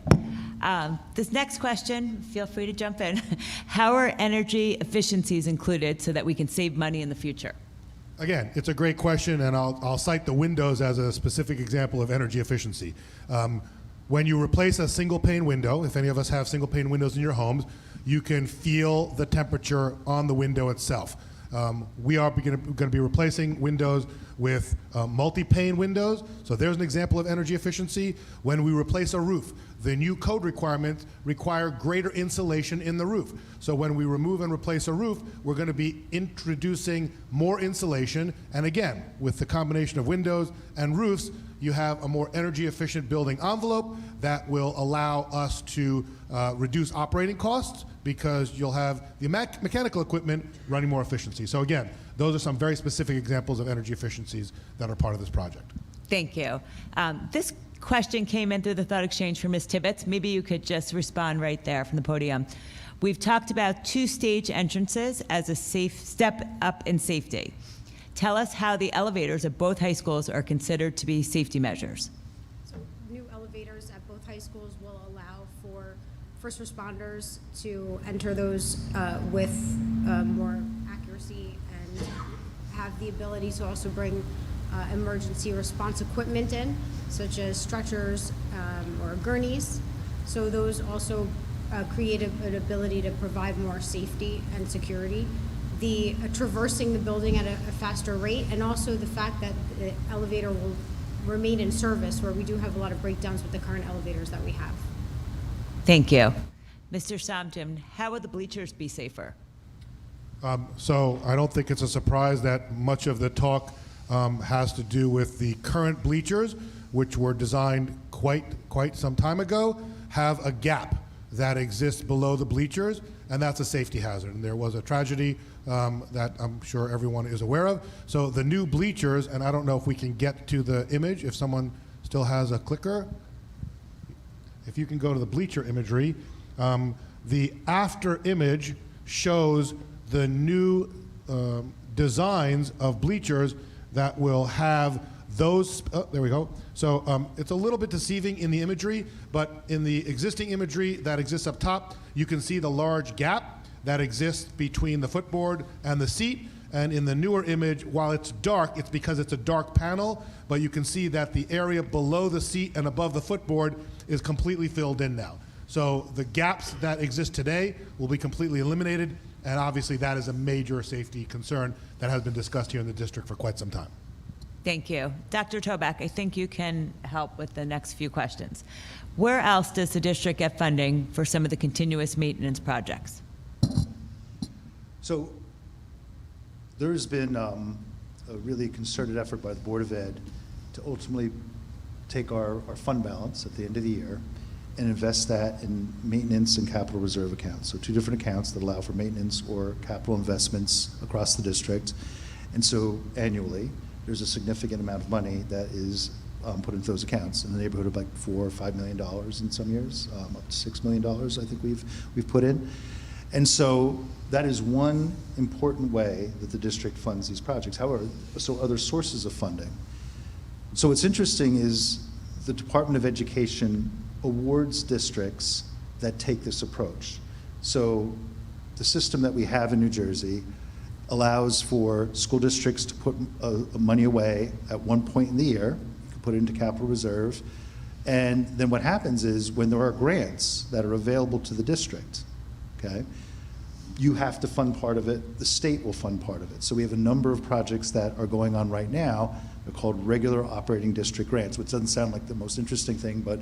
This next question, feel free to jump in. How are energy efficiencies included so that we can save money in the future? Again, it's a great question, and I'll cite the windows as a specific example of energy efficiency. When you replace a single pane window, if any of us have single pane windows in your homes, you can feel the temperature on the window itself. We are going to be replacing windows with multi-pane windows. So there's an example of energy efficiency. When we replace a roof, the new code requirements require greater insulation in the roof. So when we remove and replace a roof, we're going to be introducing more insulation. And again, with the combination of windows and roofs, you have a more energy efficient building envelope that will allow us to reduce operating costs because you'll have the mechanical equipment running more efficiency. So again, those are some very specific examples of energy efficiencies that are part of this project. Thank you. This question came in through the thought exchange from Ms. Tibbetts. Maybe you could just respond right there from the podium. We've talked about two-stage entrances as a safe step up in safety. Tell us how the elevators at both high schools are considered to be safety measures. So new elevators at both high schools will allow for first responders to enter those with more accuracy and have the ability to also bring emergency response equipment in, such as stretchers or gurneys. So those also create an ability to provide more safety and security. The traversing the building at a faster rate, and also the fact that the elevator will remain in service, where we do have a lot of breakdowns with the current elevators that we have. Thank you. Mr. Samjian, how would the bleachers be safer? So I don't think it's a surprise that much of the talk has to do with the current bleachers, which were designed quite some time ago, have a gap that exists below the bleachers, and that's a safety hazard. And there was a tragedy that I'm sure everyone is aware of. So the new bleachers, and I don't know if we can get to the image, if someone still has a clicker. If you can go to the bleacher imagery, the after image shows the new designs of bleachers that will have those, there we go. So it's a little bit deceiving in the imagery, but in the existing imagery that exists up top, you can see the large gap that exists between the footboard and the seat. And in the newer image, while it's dark, it's because it's a dark panel, but you can see that the area below the seat and above the footboard is completely filled in now. So the gaps that exist today will be completely eliminated, and obviously that is a major safety concern that has been discussed here in the district for quite some time. Thank you. Dr. Toback, I think you can help with the next few questions. Where else does the district get funding for some of the continuous maintenance projects? So there's been a really concerted effort by the Board of Ed to ultimately take our fund balance at the end of the year and invest that in maintenance and capital reserve accounts. So two different accounts that allow for maintenance or capital investments across the district. And so annually, there's a significant amount of money that is put into those accounts in the neighborhood of like $4 or $5 million in some years, up to $6 million I think we've put in. And so that is one important way that the district funds these projects. However, so other sources of funding. So what's interesting is the Department of Education awards districts that take this approach. So the system that we have in New Jersey allows for school districts to put money away at one point in the year. You can put it into capital reserve. And then what happens is when there are grants that are available to the district, okay, you have to fund part of it, the state will fund part of it. So we have a number of projects that are going on right now. They're called regular operating district grants, which doesn't sound like the most interesting thing, but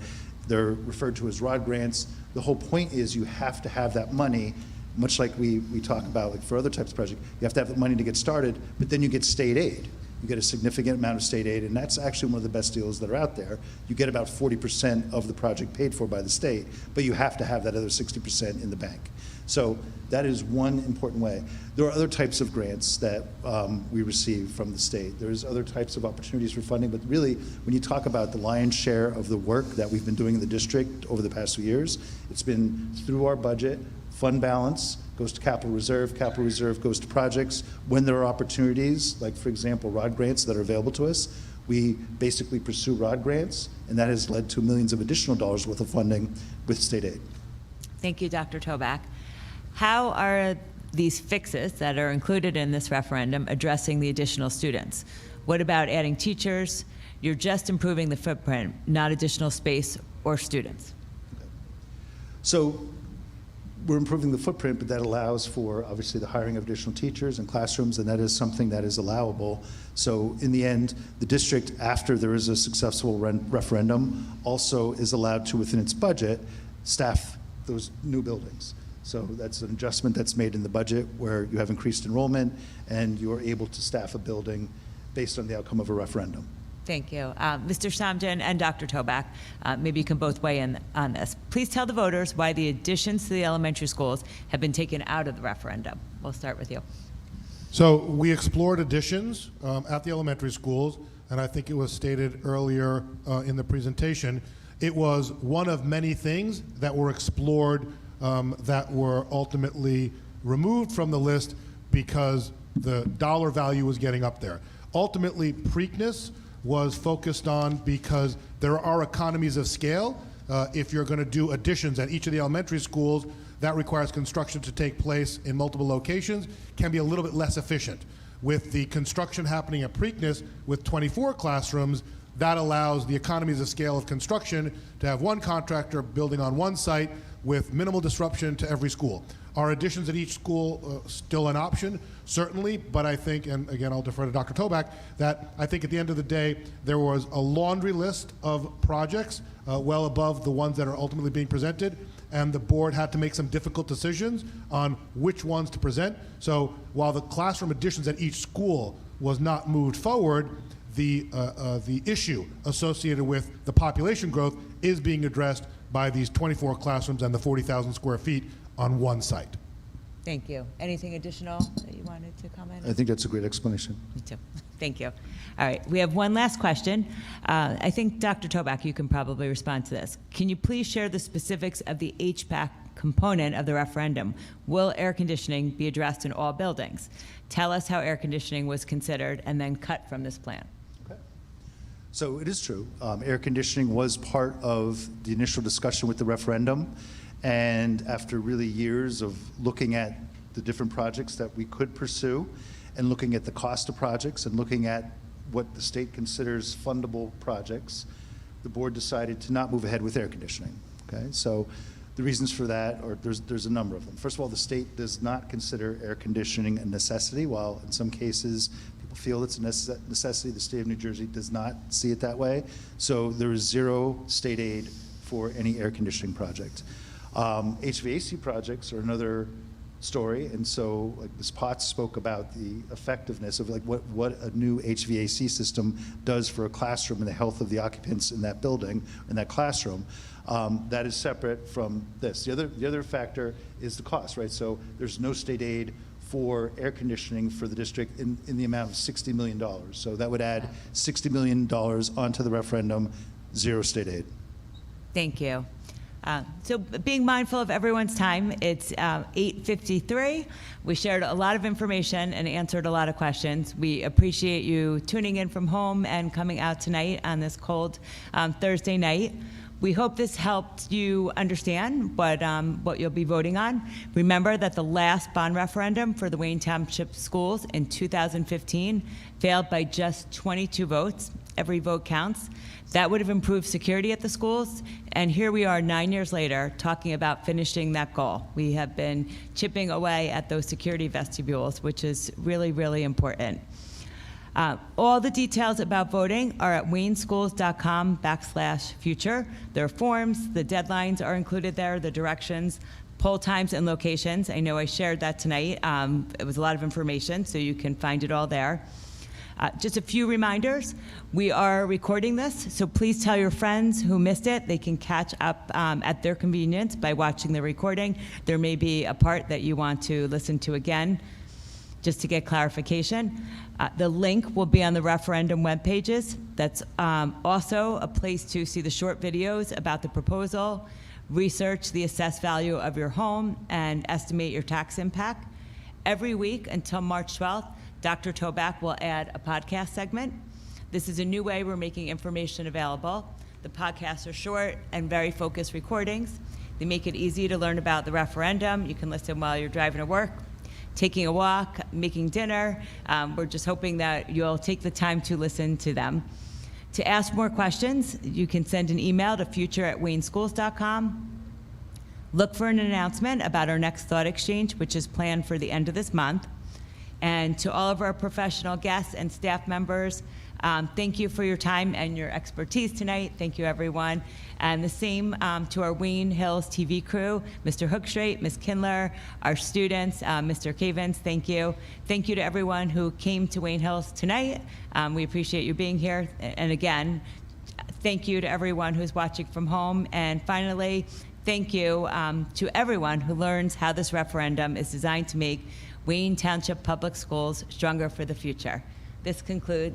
they're referred to as ROD grants. The whole point is you have to have that money, much like we talk about like for other types of projects, you have to have the money to get started, but then you get state aid. You get a significant amount of state aid, and that's actually one of the best deals that are out there. You get about 40% of the project paid for by the state, but you have to have that other 60% in the bank. So that is one important way. There are other types of grants that we receive from the state. There's other types of opportunities for funding, but really, when you talk about the lion's share of the work that we've been doing in the district over the past few years, it's been through our budget. Fund balance goes to capital reserve goes to projects. When there are opportunities, like for example, ROD grants that are available to us, we basically pursue ROD grants, and that has led to millions of additional dollars worth of funding with state aid. Thank you, Dr. Toback. How are these fixes that are included in this referendum addressing the additional students? What about adding teachers? You're just improving the footprint, not additional space or students. Okay. So we're improving the footprint, but that allows for obviously the hiring of additional teachers and classrooms, and that is something that is allowable. So in the end, the district, after there is a successful referendum, also is allowed to, within its budget, staff those new buildings. So that's an adjustment that's made in the budget where you have increased enrollment and you're able to staff a building based on the outcome of a referendum. Thank you. Mr. Samjian and Dr. Toback, maybe you can both weigh in on this. Please tell the voters why the additions to the elementary schools have been taken out of the referendum. We'll start with you. So we explored additions at the elementary schools, and I think it was stated earlier in the presentation, it was one of many things that were explored that were ultimately removed from the list because the dollar value was getting up there. Ultimately, Preakness was focused on because there are economies of scale. If you're going to do additions at each of the elementary schools, that requires construction to take place in multiple locations, can be a little bit less efficient. With the construction happening at Preakness with 24 classrooms, that allows the economies of scale of construction to have one contractor building on one site with minimal disruption to every school. Are additions at each school still an option? Certainly, but I think, and again, I'll defer to Dr. Toback, that I think at the end of the day, there was a laundry list of projects well above the ones that are ultimately being presented, and the board had to make some difficult decisions on which ones to present. So while the classroom additions at each school was not moved forward, the issue associated with the population growth is being addressed by these 24 classrooms and the 40,000 square feet on one site. Thank you. Anything additional that you wanted to comment? I think that's a great explanation. Me too. Thank you. All right, we have one last question. I think, Dr. Toback, you can probably respond to this. Can you please share the specifics of the HVAC component of the referendum? Will air conditioning be addressed in all buildings? Tell us how air conditioning was considered and then cut from this plan. So it is true. Air conditioning was part of the initial discussion with the referendum. And after really years of looking at the different projects that we could pursue and looking at the cost of projects and looking at what the state considers fundable projects, the board decided to not move ahead with air conditioning. Okay, so the reasons for that are there's a number of them. First of all, the state does not consider air conditioning a necessity, while in some cases people feel it's a necessity. The state of New Jersey does not see it that way. So there is zero state aid for any air conditioning project. HVAC projects are another story, and so like Ms. Potts spoke about the effectiveness of like what a new HVAC system does for a classroom and the health of the occupants in that building, in that classroom. That is separate from this. The other factor is the cost, right? So there's no state aid for air conditioning for the district in the amount of $60 million. So that would add $60 million onto the referendum, zero state aid. Thank you. So being mindful of everyone's time, it's 8:53. We shared a lot of information and answered a lot of questions. We appreciate you tuning in from home and coming out tonight on this cold Thursday night. We hope this helped you understand what you'll be voting on. Remember that the last bond referendum for the Wayne Township schools in 2015 failed by just 22 votes. Every vote counts. That would have improved security at the schools, and here we are 9 years later talking about finishing that goal. We have been chipping away at those security vestibules, which is really, really important. All the details about voting are at wayneschools.com/future. There are forms, the deadlines are included there, the directions, poll times and locations. I know I shared that tonight. It was a lot of information, so you can find it all there. Just a few reminders. We are recording this, so please tell your friends who missed it. They can catch up at their convenience by watching the recording. There may be a part that you want to listen to again, just to get clarification. The link will be on the referendum web pages. That's also a place to see the short videos about the proposal, research the assessed value of your home, and estimate your tax impact. Every week until March 12th, Dr. Toback will add a podcast segment. This is a new way we're making information available. The podcasts are short and very focused recordings. They make it easy to learn about the referendum. You can listen while you're driving to work, taking a walk, making dinner. We're just hoping that you'll take the time to listen to them. To ask more questions, you can send an email to future@wayneschools.com. Look for an announcement about our next thought exchange, which is planned for the end of this month. And to all of our professional guests and staff members, thank you for your time and your expertise tonight. Thank you, everyone. And the same to our Wayne Hills TV crew, Mr. Hookstrait, Ms. Kindler, our students, Mr. Cavens, thank you. Thank you to everyone who came to Wayne Hills tonight. We appreciate you being here. And again, thank you to everyone who's watching from home. And finally, thank you to everyone who learns how this referendum is designed to make Wayne Township Public Schools stronger for the future. This concludes